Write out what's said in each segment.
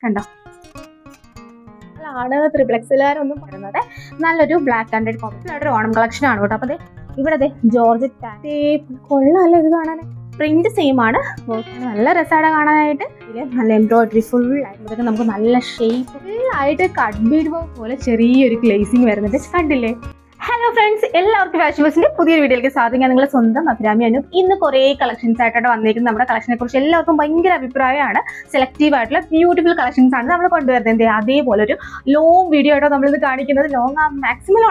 കണ്ടോ, ആണ് ത്രിപ്ലക്സിലാരൊന്നും പറയുന്നത്. നല്ലൊരു black and red combination Onam collection ആണ് കേട്ടോ. അപ്പൊ ഇവിടെ ജോർജറ്റ് കൊള്ളാമല്ലോ ഇത് കാണാൻ. പ്രിന്റ് സെയിം ആണ്, നല്ല രസമാണ് കാണാനായിട്ട്. ഇതിൽ നല്ല എംബ്രോയിഡറി ഫുൾ ആയിട്ട് നമുക്ക് നല്ല ഷേപ്പ് ഫുൾ ആയിട്ട് കട്ട് ബീഡ് വർക്ക് പോലെ ചെറിയൊരു ഗ്ലേസിങ് വരുന്നുണ്ട്. കണ്ടില്ലേ? ഹലോ ഫ്രണ്ട്സ്, എല്ലാവർക്കും ഫാഷൻ ബസിന്റെ പുതിയൊരു വീഡിയോയിലേക്ക് സ്വാഗതം. ഞാൻ നിങ്ങളെ സ്വന്തം അഭിരാമി അനു. ഇന്ന് കുറേ കളക്ഷൻസ് ആയിട്ടാണ് വന്നിരിക്കുന്നത്. നമ്മുടെ കളക്ഷനെ കുറിച്ച് എല്ലാവർക്കും ഭയങ്കര അഭിപ്രായമാണ്. സെലക്റ്റീവ് ആയിട്ടുള്ള ബ്യൂട്ടിഫുൾ കളക്ഷൻസ് ആണ് നമ്മൾ കൊണ്ടുവരുന്നത്. അതേപോലെ ഒരു ലോങ് വീഡിയോ ആയിട്ടോ നമ്മളിത് കാണിക്കുന്നത്. മാക്സിമം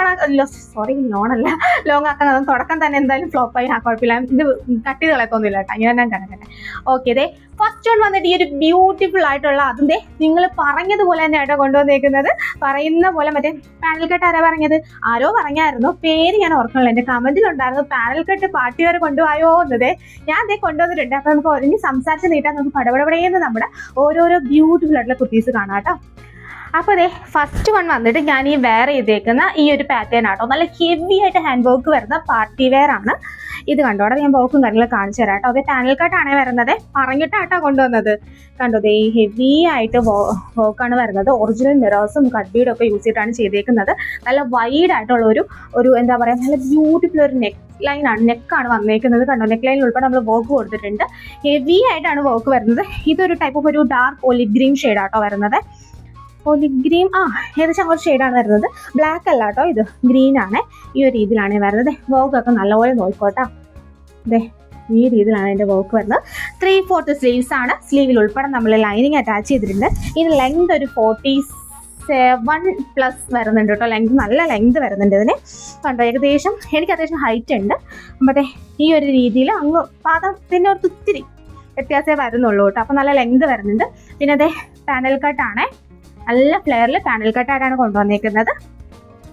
ലോങ് ആക്കാൻ തുടക്കം തന്നെ എന്തായാലും ഫ്ലോപ്പായി. കുഴപ്പമില്ല, ഇത് കട്ട് ചെയ്ത് കളയത്തൊന്നുമില്ല കേട്ടോ. ഞാൻ കണക്കട്ടെ. ഓക്കെ, ഇതേ ഫസ്റ്റ് വൺ വന്നിട്ട് ഈ ഒരു ബ്യൂട്ടിഫുൾ ആയിട്ടുള്ള അതിന്റെ നിങ്ങൾ പറഞ്ഞതുപോലെ തന്നെ ആയിട്ടോ കൊണ്ടുവന്നേക്കുന്നത്. പറയുന്ന പോലെ മറ്റേ പാനൽ കട്ട് ആരാ പറഞ്ഞത്? ആരോ പറഞ്ഞായിരുന്നു, പേര് ഞാൻ ഓർക്കണല്ലോ. എന്റെ കമന്റിലുണ്ടായിരുന്നു പാനൽ കട്ട് പാർട്ടി വരെ കൊണ്ടുപോയോ എന്നത്. ഞാൻ അതേ കൊണ്ടുവന്നിട്ടുണ്ട്. അപ്പൊ നമുക്ക് ഒരുങ്ങി സംസാരിച്ച് നീട്ടാൻ നമുക്ക് പടപടപടയെന്ന് നമ്മുടെ ഓരോരോ ബ്യൂട്ടിഫുൾ ആയിട്ടുള്ള കുർത്തീസ് കാണാം കേട്ടോ. അപ്പോൾ അതെ ഫസ്റ്റ് വൺ വന്നിട്ട് ഞാൻ ഈ വെയർ ചെയ്തേക്കുന്ന ഈ ഒരു പാറ്റേൺ ആട്ടോ. നല്ല ഹെവി ആയിട്ട് ഹാൻഡ് വർക്ക് വരുന്ന പാർട്ടി വെയർ ആണ്. ഇത് കണ്ടോടെ ഞാൻ വർക്കും കാര്യങ്ങളൊക്കെ കാണിച്ചു തരാം കേട്ടോ. അതേ പാനൽ കട്ടാണേ വരുന്നത്, പറഞ്ഞിട്ടാട്ടോ കൊണ്ടുവന്നത്. കണ്ടോ, ദേ ഹെവി ആയിട്ട് വർക്കാണ് വരുന്നത്. ഒറിജിനൽ മിറേഴ്സും കട്ട് ബീഡും ഒക്കെ യൂസ് ചെയ്തിട്ടാണ് ചെയ്തേക്കുന്നത്. നല്ല വൈഡ് ആയിട്ടുള്ള ഒരു എന്താ പറയുക, നല്ല ബ്യൂട്ടിഫുൾ ഒരു നെക്കാണ് വന്നേക്കുന്നത്. കണ്ടോ, നെക്ക് ലൈനിൽ ഉൾപ്പെടെ നമ്മൾ വർക്ക് കൊടുത്തിട്ടുണ്ട്. ഹെവി ആയിട്ടാണ് വർക്ക് വരുന്നത്. ഇതൊരു ടൈപ്പ് ഓഫ് ഒരു ഡാർക്ക് ഒലിവ് ഗ്രീൻ ഷെയ്ഡാട്ടോ വരുന്നത്. ഒലിവ് ഗ്രീൻ ഏകദേശം അങ്ങോട്ട് ഷെയ്ഡാണ് വരുന്നത്. ബ്ലാക്ക് അല്ല കേട്ടോ, ഇത് ഗ്രീൻ ആണ്. ഈ ഒരു രീതിയിലാണ് വരുന്നത്. വർക്കൊക്കെ നല്ലപോലെ നോക്കോട്ടോ. അതെ ഈ രീതിയിലാണ് അതിൻ്റെ വർക്ക് വരുന്നത്. 3/4 സ്ലീവ്സ് ആണ്. സ്ലീവിൽ ഉൾപ്പെടെ നമ്മൾ ലൈനിങ് അറ്റാച്ച് ചെയ്തിട്ടുണ്ട്. ഇതിന് ലെങ്ത് ഒരു 47+ വരുന്നുണ്ട് കേട്ടോ. ലെങ്ത് നല്ല ലെങ്ത് വരുന്നുണ്ട് ഇതിന്. കണ്ടോ, ഏകദേശം എനിക്ക് അത്യാവശ്യം ഹൈറ്റ് ഉണ്ട്. മറ്റേ ഈ ഒരു രീതിയിൽ അങ്ങ് പാദത്തിൻ്റെ ഒരു ഇത്തിരി വ്യത്യാസമേ വരുന്നുള്ളൂ കേട്ടോ. അപ്പോൾ നല്ല ലെങ്ത് വരുന്നുണ്ട്. പിന്നെ അതേ പാനൽ കട്ടാണ്, നല്ല ഫ്ലെയറിൽ പാനൽ കട്ടായിട്ടാണ് കൊണ്ടുവന്നേക്കുന്നത്.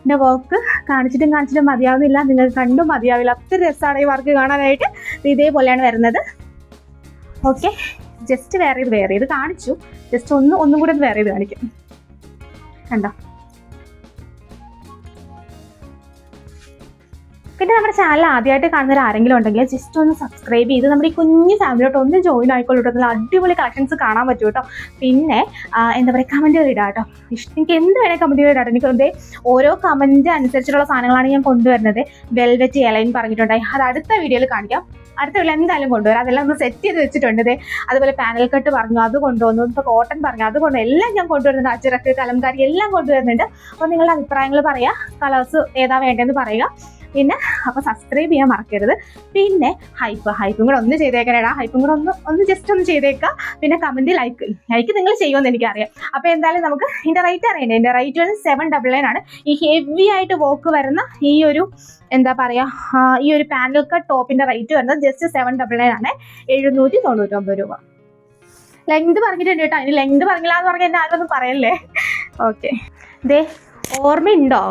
എൻ്റെ വർക്ക് കാണിച്ചിട്ടും മതിയാവുന്നില്ല, നിങ്ങൾ കണ്ടും മതിയാവില്ല. അത്ര രസമാണ് ഈ വർക്ക് കാണാനായിട്ട്. ഇതേപോലെയാണ് വരുന്നത്. ഓക്കെ, ജസ്റ്റ് വെയർ ചെയ്ത് കാണിച്ചു. ജസ്റ്റ് ഒന്നും കൂടെ വെയർ ചെയ്ത് കാണിക്കും. കണ്ടോ, പിന്നെ നമ്മുടെ ചാനൽ ആദ്യമായിട്ട് കാണുന്നവർ ആരെങ്കിലും ഉണ്ടെങ്കിൽ ജസ്റ്റ് ഒന്ന് സബ്സ്ക്രൈബ് ചെയ്ത് നമ്മുടെ ഈ കുഞ്ഞു ഫാമിലിയോട്ട് ഒന്ന് ജോയിൻ ആയിക്കോളൂ കേട്ടോ. നല്ല അടിപൊളി കളക്ഷൻസ് കാണാൻ പറ്റും കേട്ടോ. പിന്നെ എന്താ പറയുക, കമൻറ്റുകൾ ഇടാം കേട്ടോ. എനിക്ക് എന്ത് വേണേൽ കമൻറ്റുകൾ ഇടാം. എനിക്ക് ഓരോ കമൻറ്റ് അനുസരിച്ചിട്ടുള്ള സാധനങ്ങളാണ് ഞാൻ കൊണ്ടുവരുന്നത്. വെൽവെറ്റ് എലൈൻ പറഞ്ഞിട്ടുണ്ടായി, അത് അടുത്ത വീഡിയോയിൽ കാണിക്കാം. അടുത്ത വീഡിയോ എന്തായാലും കൊണ്ടുവരാം. അതെല്ലാം ഒന്ന് സെറ്റ് ചെയ്ത് വെച്ചിട്ടുണ്ട്. അതുപോലെ പാനൽ കട്ട് പറഞ്ഞു, അത് കൊണ്ടുവന്നു. ഇപ്പോൾ കോട്ടൺ പറഞ്ഞു, അത് കൊണ്ട് എല്ലാം ഞാൻ കൊണ്ടുവരുന്നുണ്ട്. അച്ചിറക്ക്, കലംകാരി എല്ലാം കൊണ്ടുവരുന്നുണ്ട്. അപ്പോൾ നിങ്ങളുടെ അഭിപ്രായങ്ങൾ പറയുക, കളേഴ്സ് ഏതാ വേണ്ടതെന്ന് പറയുക. പിന്നെ അപ്പോൾ സബ്സ്ക്രൈബ് ചെയ്യാൻ മറക്കരുത്. പിന്നെ ഹൈപ്പും കൂടെ ഒന്ന് ചെയ്തേക്കാനാണ്. ഹൈപ്പും കൂടെ ഒന്ന് ജസ്റ്റ് ഒന്ന് ചെയ്തേക്കാം. പിന്നെ കമൻറ്റ് ലൈക്ക് നിങ്ങൾ ചെയ്യുമെന്ന് എനിക്കറിയാം. അപ്പോൾ എന്തായാലും നമുക്ക് ഇതിൻ്റെ റേറ്റ് അറിയണ്ടേ. എൻ്റെ റേറ്റ് വരുന്നത് 799 ആണ്. ഈ ഹെവി ആയിട്ട് വർക്ക് വരുന്ന ഈ ഒരു എന്താ പറയുക, ഈ ഒരു പാനൽ കട്ട് ടോപ്പിൻ്റെ റേറ്റ് വരുന്നത് ജസ്റ്റ് 799 ആണ്. 799 രൂപ. ലെങ്ത് പറഞ്ഞിട്ടുണ്ട് കേട്ടോ. ഇനി ലെങ്ത് പറഞ്ഞില്ല എന്ന് പറഞ്ഞാൽ എന്നെ ആരൊന്നും പറയല്ലേ. ഓക്കെ, ഇതേ ഓർമ്മയുണ്ടോ?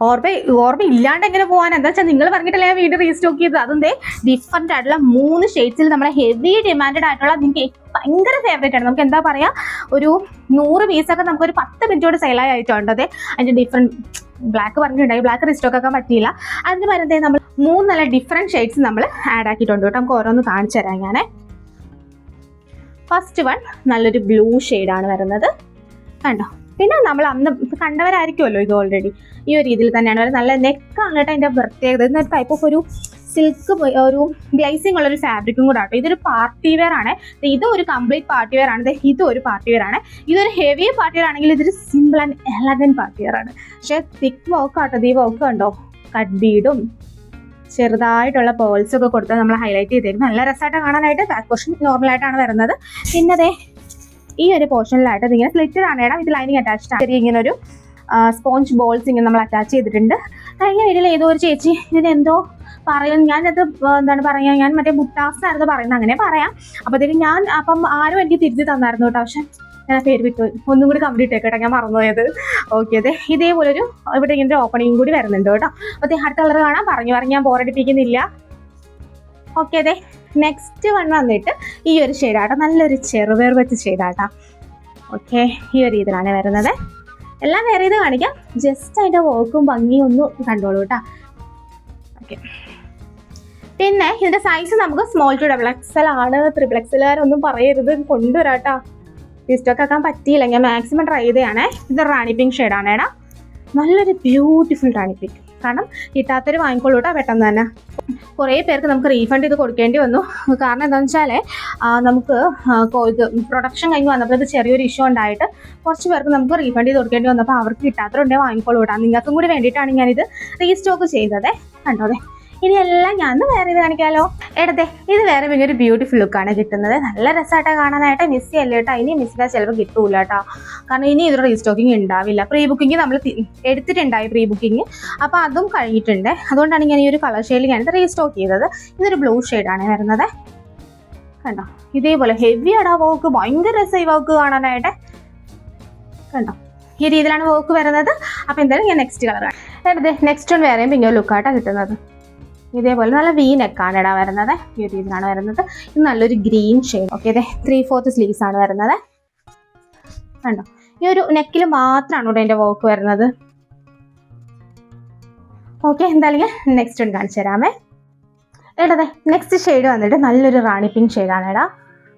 ഓർമ്മ ഇല്ലാണ്ട് എങ്ങനെ പോകാൻ? എന്താ വെച്ചാൽ നിങ്ങൾ പറഞ്ഞിട്ടല്ലേ ഞാൻ വീണ്ടും റീസ്റ്റോക്ക് ചെയ്തത്. അതെന്തേ ഡിഫറെൻ്റ് ആയിട്ടുള്ള 3 ഷെയ്ഡ്സിൽ നമ്മളെ ഹെവി ഡിമാൻഡഡ് ആയിട്ടുള്ള നിങ്ങൾക്ക് ഭയങ്കര ഫേവറേറ്റ് ആണ്. നമുക്ക് എന്താ പറയുക, ഒരു 100 പീസൊക്കെ നമുക്കൊരു 10 മിനിറ്റോട് സെയിലായി ആയിട്ടുണ്ട്. അതെ, അതിൻ്റെ ഡിഫറെൻറ്റ് ബ്ലാക്ക് പറഞ്ഞിട്ടുണ്ടായി, ബ്ലാക്ക് റീസ്റ്റോക്ക് ആക്കാൻ പറ്റിയില്ല. അതിന് പറയുന്നത് നമ്മൾ 3 നല്ല ഡിഫറെൻറ്റ് ഷെയ്ഡ്സ് നമ്മൾ ആഡ് ആക്കിയിട്ടുണ്ട് കേട്ടോ. നമുക്ക് ഓരോന്ന് കാണിച്ചു തരാം ഞാൻ. ഫസ്റ്റ് വൺ നല്ലൊരു ബ്ലൂ ഷെയ്ഡാണ് വരുന്നത്. കണ്ടോ, പിന്നെ നമ്മൾ അന്ന് കണ്ടവരായിരിക്കുമല്ലോ ഇത് ഓൾറെഡി. ഈ ഒരു രീതിയിൽ തന്നെയാണ് വരുന്നത്. നല്ല നെക്കാണ് കേട്ടോ അതിൻ്റെ പ്രത്യേകത. ഇതൊരു ടൈപ്പ് ഓഫ് ഒരു സിൽക്ക് ഒരു ഗ്ലേസിംഗ് ഉള്ളൊരു ഫാബ്രിക്കും കൂടെ ആട്ടോ. ഇതൊരു പാർട്ടി വെയർ ആണ്. ഇതൊരു കംപ്ലീറ്റ് പാർട്ടി വെയർ ആണ്. ഇതും ഒരു പാർട്ടി വെയർ ആണ്. ഇതൊരു ഹെവി പാർട്ടി വെയർ ആണെങ്കിൽ ഇതൊരു simple and elegant party wear ആണ്. പക്ഷേ തിക്ക് വർക്ക് ആട്ടോ. ഈ വർക്ക് കണ്ടോ, കട്ട് ബീഡും ചെറുതായിട്ടുള്ള പേൾസൊക്കെ കൊടുത്ത് നമ്മൾ ഹൈലൈറ്റ് ചെയ്തേക്കും. നല്ല രസമായിട്ട് കാണാനായിട്ട്. ബാക്ക് പോർഷൻ നോർമലായിട്ടാണ് വരുന്നത്. പിന്നെ അതേ ഈ ഒരു പോർഷനിലായിട്ട് ഇതിങ്ങനെ സ്ലിറ്റഡ് ആണ് ഇടാം. ഇത് ലൈനിങ് അറ്റാച്ച്ഡ് ആണ്. ഇങ്ങനെ ഒരു സ്പോഞ്ച് ബോൾസ് ഇങ്ങനെ നമ്മൾ അറ്റാച്ച് ചെയ്തിട്ടുണ്ട്. കഴിഞ്ഞ വീട്ടിൽ ഏതോ ഒരു ചേച്ചി ഇതിനെന്തോ പറയും, ഞാനത് എന്താണ് പറയുക, ഞാൻ മറ്റേ മുട്ടാസായിരുന്നു പറയുന്നത്, അങ്ങനെ പറയാം. അപ്പോഴത്തേക്കും അപ്പം ആരും എനിക്ക് തിരിച്ച് തന്നായിരുന്നു കേട്ടോ. പക്ഷെ ഞാൻ പേര് വിട്ടു, ഒന്നും കൂടി കംപ്ലീറ്റ് ആക്കട്ടെ, ഞാൻ മറന്നുപോയത്. ഓക്കെ, അതെ ഇതേപോലൊരു ഇവിടെ ഇങ്ങനെ ഒരു ഓപ്പണിങ് കൂടി വരുന്നുണ്ട് കേട്ടോ. അപ്പോൾ അടുത്ത കളർ കാണാം. പറഞ്ഞു ഞാൻ ബോറടിപ്പിക്കുന്നില്ല. ഓക്കെ, അതെ നെക്സ്റ്റ് വൺ വന്നിട്ട് ഈ ഒരു ഷെയ്ഡാട്ടോ. നല്ലൊരു ചെറുവേർ വെച്ച് ഷെയ്ഡാട്ടോ. ഓക്കെ, ഈ ഒരു രീതിയിലാണ് വരുന്നത്. എല്ലാം വേറെ ചെയ്ത് കാണിക്കാം. ജസ്റ്റ് അതിൻ്റെ വർക്കും ഭംഗിയും ഒന്ന് കണ്ടോളൂ കേട്ടോ. ഓക്കെ, പിന്നെ ഇതിൻ്റെ സൈസ് നമുക്ക് സ്മോൾ ടു XXL ആണ്. 3XL ഒന്നും പറയരുത്, കൊണ്ടുവരാട്ടോ. റീസ്റ്റോക്ക് ആക്കാൻ പറ്റിയില്ല, ഞാൻ മാക്സിമം ട്രൈ ചെയ്തതാണേ. ഇത് റാണി പിങ്ക് ഷെയ്ഡാണ് ഏടാ, നല്ലൊരു ബ്യൂട്ടിഫുൾ റാണി പിങ്ക്. കാരണം കിട്ടാത്തൊരു വാങ്ങിക്കോളൂ കേട്ടോ പെട്ടെന്ന് തന്നെ. കുറേ പേർക്ക് നമുക്ക് റീഫണ്ട് ചെയ്ത് കൊടുക്കേണ്ടി വന്നു. കാരണം എന്താണെന്ന് വെച്ചാൽ നമുക്ക് ഇത് പ്രൊഡക്ഷൻ കഴിഞ്ഞ് വന്നപ്പോൾ ഇത് ചെറിയൊരു ഇഷ്യൂ ഉണ്ടായിട്ട് കുറച്ച് പേർക്ക് നമുക്ക് റീഫണ്ട് ചെയ്ത് കൊടുക്കേണ്ടി വന്നപ്പോൾ അവർക്ക് കിട്ടാത്തവരുണ്ടെങ്കിൽ വാങ്ങിക്കോളൂ കേട്ടോ. നിങ്ങൾക്കും കൂടി വേണ്ടിയിട്ടാണ് ഞാനിത് റീസ്റ്റോക്ക് ചെയ്തത്. കണ്ടോ അതെ. ഇനി എല്ലാം ഞാൻ വേറെ ഇത് കാണിക്കാമല്ലോ. എടുത്തേ, ഇത് വേറെ പിന്നെ ഒരു ബ്യൂട്ടിഫുൾ ലുക്കാണ് കിട്ടുന്നത്. നല്ല രസമായിട്ട് കാണാനായിട്ട്. മിസ് ചെയ്യല്ലേ കേട്ടോ, ഇനി മിസ് ചെയ്താൽ ചിലപ്പോൾ കിട്ടൂല കേട്ടോ. കാരണം ഇനി ഇതൊരു റീസ്റ്റോക്കിങ് ഉണ്ടാവില്ല. പ്രീ ബുക്കിംഗ് നമ്മൾ എടുത്തിട്ടുണ്ടായി പ്രീ ബുക്കിംഗ്, അപ്പോൾ അതും കഴിഞ്ഞിട്ടുണ്ട്. അതുകൊണ്ടാണ് ഞാൻ ഈ ഒരു കളർ ഷെയ്ഡിൽ ഞാനിത് റീസ്റ്റോക്ക് ചെയ്തത്. ഇതൊരു ബ്ലൂ ഷെയ്ഡാണ് വരുന്നത്. കണ്ടോ ഇതേപോലെ ഹെവി ആടാ വർക്ക്, ഭയങ്കര രസമായി വർക്ക് കാണാനായിട്ട്. കണ്ടോ ഈ രീതിയിലാണ് വർക്ക് വരുന്നത്. അപ്പോൾ എന്തായാലും ഞാൻ നെക്സ്റ്റ് കളറാണ് എടുത്തേ. നെക്സ്റ്റ് വൺ വേറെയും പിന്നെ ലുക്കായിട്ടാണ് കിട്ടുന്നത്. ഇതേപോലെ നല്ല വി നെക്കാണ് ഇടാൻ വരുന്നത്. ഈ രീതിയിലാണ് വരുന്നത്. ഇത് നല്ലൊരു ഗ്രീൻ ഷെയ്ഡ്. ഓക്കെ, അതെ 3/4 സ്ലീവ്സ് ആണ് വരുന്നത്. കണ്ടോ ഈ ഒരു നെക്കിൽ മാത്രമാണ് ഇവിടെ എൻ്റെ വർക്ക് വരുന്നത്. ഓക്കെ, എന്തായാലും ഞാൻ നെക്സ്റ്റ് വൺ കാണിച്ചു തരാമേ. എടതെ നെക്സ്റ്റ് ഷെയ്ഡ് വന്നിട്ട് നല്ലൊരു റാണി പിങ്ക് ഷെയ്ഡാണ് ഇടാ.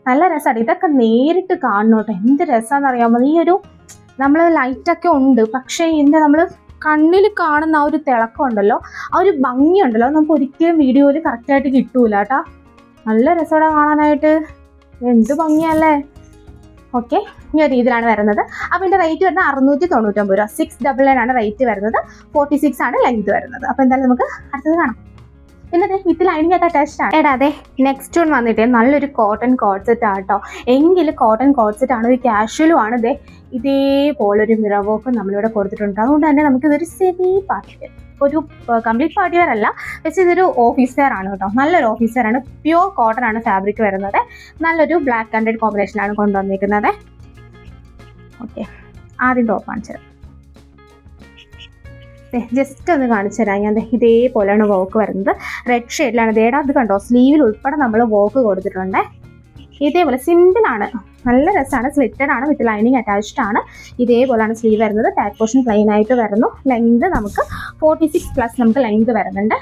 നല്ല രസമാണ്. ഇതൊക്കെ നേരിട്ട് കാണണം കേട്ടോ, എന്ത് രസമാണെന്ന് അറിയാമോ. ഈ ഒരു നമ്മൾ ലൈറ്റൊക്കെ ഉണ്ട്, പക്ഷേ ഇതിൻ്റെ നമ്മൾ കണ്ണിൽ കാണുന്ന ആ ഒരു തിളക്കം ഉണ്ടല്ലോ, ആ ഒരു ഭംഗിയുണ്ടല്ലോ, നമുക്ക് ഒരിക്കലും വീഡിയോയിൽ കറക്റ്റായിട്ട് കിട്ടൂല കേട്ടോ. നല്ല രസമാണ് കാണാനായിട്ട്, എന്ത് ഭംഗിയല്ലേ. ഓക്കെ, ഈ ഒരു രീതിയിലാണ് വരുന്നത്. അപ്പോൾ ഇതിൻ്റെ റേറ്റ് വരുന്നത് 699 രൂപ. 699 ആണ് റേറ്റ് വരുന്നത്. 46 ആണ് ലെങ്ത് വരുന്നത്. അപ്പോൾ എന്തായാലും നമുക്ക് അടുത്തത് കാണാം. പിന്നെ വിത്ത് ലൈനിങ് ഒക്കെ അറ്റാച്ച്ഡ് ആണ്. അതെ നെക്സ്റ്റ് വൺ വന്നിട്ട് നല്ലൊരു കോട്ടൺ കോട്ട് സെറ്റ് ആട്ടോ. എങ്കിൽ കോട്ടൺ കോട്ട് സെറ്റ് ആണ്, ഒരു കാഷ്വലും ആണ്. ഇതേപോലൊരു മിറർ വർക്ക് നമ്മളിവിടെ കൊടുത്തിട്ടുണ്ട്. അതുകൊണ്ട് തന്നെ നമുക്കിതൊരു സെമി പാർട്ടി വെയർ, ഒരു കംപ്ലീറ്റ് പാർട്ടി വെയർ അല്ല, പക്ഷേ ഇതൊരു ഓഫീസ് വെയർ ആണ് കേട്ടോ. നല്ലൊരു ഓഫീസ് വെയർ ആണ്. പ്യുവർ കോട്ടൺ ആണ് ഫാബ്രിക് വരുന്നത്. നല്ലൊരു ബ്ലാക്ക് ആൻഡ് റെഡ് കോമ്പിനേഷനാണ് കൊണ്ടുവന്നിരിക്കുന്നത്. ഓക്കെ, ആദ്യം ടോപ്പ് കാണിച്ചത് ജസ്റ്റ് ഒന്ന് കാണിച്ചു തരാം ഞാൻ. ഇതേപോലെയാണ് വർക്ക് വരുന്നത്. റെഡ് ഷെയ്ഡിലാണ്. ദേടാ അത് കണ്ടോ, സ്ലീവിൽ ഉൾപ്പെടെ നമ്മൾ വർക്ക് കൊടുത്തിട്ടുണ്ട്. ഇതേപോലെ സിമ്പിളാണ്, നല്ല രസമാണ്. സ്ലിറ്റഡ് ആണ്, വിത്ത് ലൈനിങ് അറ്റാച്ച്ഡ് ആണ്. ഇതേപോലെയാണ് സ്ലീവ് വരുന്നത്. ബാക്ക് പോർഷൻ പ്ലെയിൻ ആയിട്ട് വരുന്നു. ലെങ്ത് നമുക്ക് 46+ നമുക്ക് ലെങ്ത് വരുന്നുണ്ട്.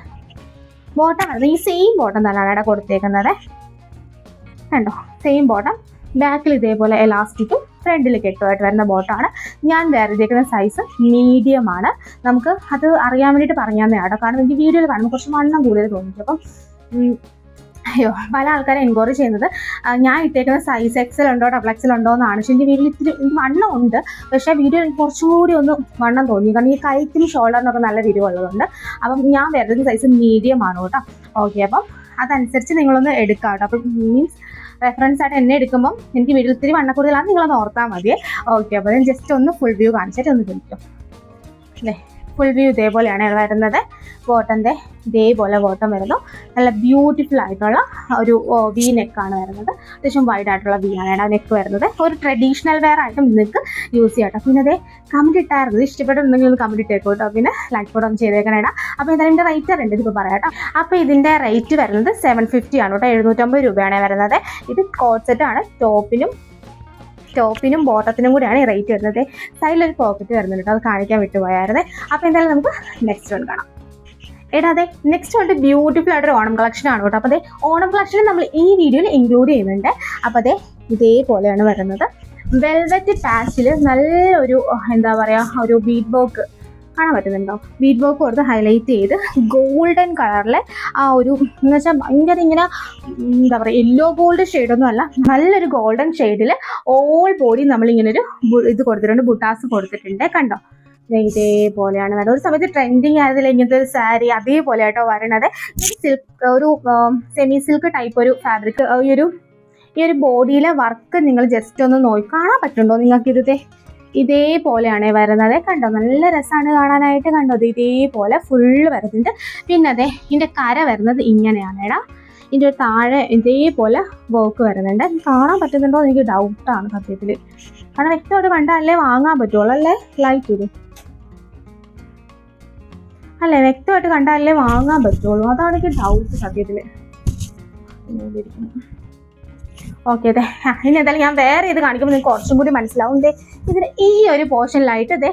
ബോട്ടം വരുന്നത് ഈ സെയിം ബോട്ടം തന്നെയാണ് ഇവിടെ കൊടുത്തേക്കുന്നത്. കണ്ടോ സെയിം ബോട്ടം. ബാക്കിൽ ഇതേപോലെ എലാസ്റ്റിക്കും ഫ്രണ്ടിൽ കെട്ടുമായിട്ട് വരുന്ന ബോട്ടമാണ്. ഞാൻ വേറെ ചെയ്തേക്കുന്ന സൈസ് മീഡിയം ആണ്. നമുക്ക് അത് അറിയാൻ വേണ്ടിയിട്ട് പറഞ്ഞാൽ കേട്ടോ, കാരണം എനിക്ക് വീഡിയോയിൽ കാണുമ്പോൾ കുറച്ച് വണ്ണം കൂടുതൽ തോന്നിക്കും. അപ്പം അയ്യോ, പല ആൾക്കാരും എൻക്വയറി ചെയ്യുന്നത് ഞാൻ ഇട്ടേക്കുന്ന സൈസ് XL ഉണ്ടോ XXL ഉണ്ടോ എന്നാണ്. പക്ഷേ എൻ്റെ വീട്ടിൽ ഇത്തിരി വണ്ണം ഉണ്ട്, പക്ഷേ വീഡിയോ കുറച്ചും കൂടി ഒന്ന് വണ്ണം തോന്നി. കാരണം ഈ കൈക്കും ഷോൾഡറിനൊക്കെ നല്ല വിരിവുള്ളതുണ്ട്. അപ്പം ഞാൻ വരുന്ന സൈസ് മീഡിയം ആണ് കേട്ടോ. ഓക്കെ, അപ്പം അതനുസരിച്ച് നിങ്ങളൊന്ന് എടുക്കാം കേട്ടോ. അപ്പം മീൻസ് റെഫറൻസ് ആയിട്ട് എന്നെ എടുക്കുമ്പം എനിക്ക് വീട്ടിൽ ഇത്തിരി വണ്ണ കൂടുതലാണ്, നിങ്ങളൊന്ന് ഓർത്താൽ മതിയേ. ഓക്കെ, അപ്പോൾ ഞാൻ ജസ്റ്റ് ഒന്ന് ഫുൾ വ്യൂ കാണിച്ചിട്ട് ഒന്ന് പിടിക്കും. അല്ലേ, ഫുൾ വ്യൂ ഇതേപോലെയാണ് വരുന്നത്. ബോട്ടൻ്റെ ഇതേപോലെ ബോട്ടം വരുന്നു. നല്ല ബ്യൂട്ടിഫുൾ ആയിട്ടുള്ള ഒരു വി നെക്കാണ് വരുന്നത്. അത്യാവശ്യം വൈഡ് ആയിട്ടുള്ള വി ആണ് നെക്ക് വരുന്നത്. ഒരു ട്രഡീഷണൽ വെയർ ആയിട്ടും നിങ്ങൾക്ക് യൂസ് ചെയ്യാം കേട്ടോ. പിന്നെ അതേ കമൻറ്റ് ഇട്ടായിരുന്നു, ഇഷ്ടപ്പെട്ടുണ്ടെങ്കിൽ ഒന്ന് കമൻറ്റ് ഇട്ടേക്കും കേട്ടോ. പിന്നെ ലൈക്ക് കൂടെ ഒന്ന് ചെയ്തേക്കണേടാ. അപ്പോൾ ഇതിൻ്റെ റേറ്റ് അറിയണ്ട, ഇതിപ്പോൾ പറയാം കേട്ടോ. അപ്പോൾ ഇതിൻ്റെ റേറ്റ് വരുന്നത് 750 ആണ് കേട്ടോ. 750 രൂപയാണ് വരുന്നത്. ഇത് കോട്ട് സെറ്റ് ആണ്. ടോപ്പിനും ബോട്ടത്തിനും കൂടിയാണ് ഈ റേറ്റ് വരുന്നത്. സൈഡിലൊരു പോക്കറ്റ് വരുന്നുണ്ട് കേട്ടോ, അത് കാണിക്കാൻ വിട്ടുപോയായിരുന്നേ. അപ്പോൾ എന്തായാലും നമുക്ക് നെക്സ്റ്റ് വൺ കാണാം. അതെ നെക്സ്റ്റ് വന്നിട്ട് ബ്യൂട്ടിഫുൾ ആയിട്ടൊരു ഓണം കളക്ഷൻ ആണ് കേട്ടോ. അപ്പോൾ ഓണം കളക്ഷൻ നമ്മൾ ഈ വീഡിയോയിൽ ഇൻക്ലൂഡ് ചെയ്യുന്നുണ്ട്. അപ്പോൾ ഇതേപോലെയാണ് വരുന്നത്. വെൽവെറ്റ് പാച്ചിൽ നല്ലൊരു എന്താ പറയുക, ഒരു ബീഡ് വർക്ക് കാണാൻ പറ്റുന്നുണ്ടോ. ബീഡ് വർക്ക് കൊടുത്ത് ഹൈലൈറ്റ് ചെയ്ത് ഗോൾഡൻ കളറിലെ ആ ഒരു എന്ന് വെച്ചാൽ ഭയങ്കര ഇങ്ങനെ എന്താ പറയുക, യെല്ലോ ഗോൾഡ് ഷെയ്ഡൊന്നും അല്ല, നല്ലൊരു ഗോൾഡൻ ഷെയ്ഡിൽ ഓൾ ബോഡി നമ്മളിങ്ങനൊരു ഇത് കൊടുത്തിട്ടുണ്ട്, ബുട്ടാസ് കൊടുത്തിട്ടുണ്ട്. കണ്ടോ ഇതേപോലെയാണ് വരുന്നത്. ഒരു സമയത്ത് ട്രെൻഡിങ് ആയതിൽ ഇങ്ങനത്തെ ഒരു സാരി അതേപോലെ ആയിട്ടോ വരണത്. സിൽക്ക്, ഒരു സെമി സിൽക്ക് ടൈപ്പ് ഒരു ഫാബ്രിക്. ഈ ഒരു ബോഡിയിലെ വർക്ക് നിങ്ങൾ ജസ്റ്റ് ഒന്ന് നോക്കി കാണാൻ പറ്റുന്നുണ്ടോ നിങ്ങൾക്ക്? ഇതേപോലെയാണ് വരുന്നത്. കണ്ടോ നല്ല രസമാണ് കാണാനായിട്ട്. കണ്ടോ ഇതേപോലെ ഫുള്ള് വരുന്നുണ്ട്. പിന്നെ ഇതിൻ്റെ കര വരുന്നത് ഇങ്ങനെയാണ് എടാ. ഇതിൻ്റെ താഴെ ഇതേപോലെ വർക്ക് വരുന്നുണ്ട്. കാണാൻ പറ്റുന്നുണ്ടോ എനിക്ക് ഡൗട്ടാണ് സത്യത്തിൽ. കാരണം വ്യക്തമായിട്ട് കണ്ടാലേ വാങ്ങാൻ പറ്റുള്ളൂ അല്ലേ, ലൈറ്റ് ഇത് അല്ലേ, വ്യക്തമായിട്ട് കണ്ടാലേ വാങ്ങാൻ പറ്റുള്ളൂ. അതാണ് എനിക്ക് ഡൗട്ട് സത്യത്തിൽ. ഓക്കെ, ഇനി എന്തായാലും ഞാൻ വേറെ ഇത് കാണിക്കുമ്പോൾ നിങ്ങൾക്ക് കുറച്ചും കൂടി മനസ്സിലാവും. ഇതിന് ഈ ഒരു പോർഷനിലായിട്ട്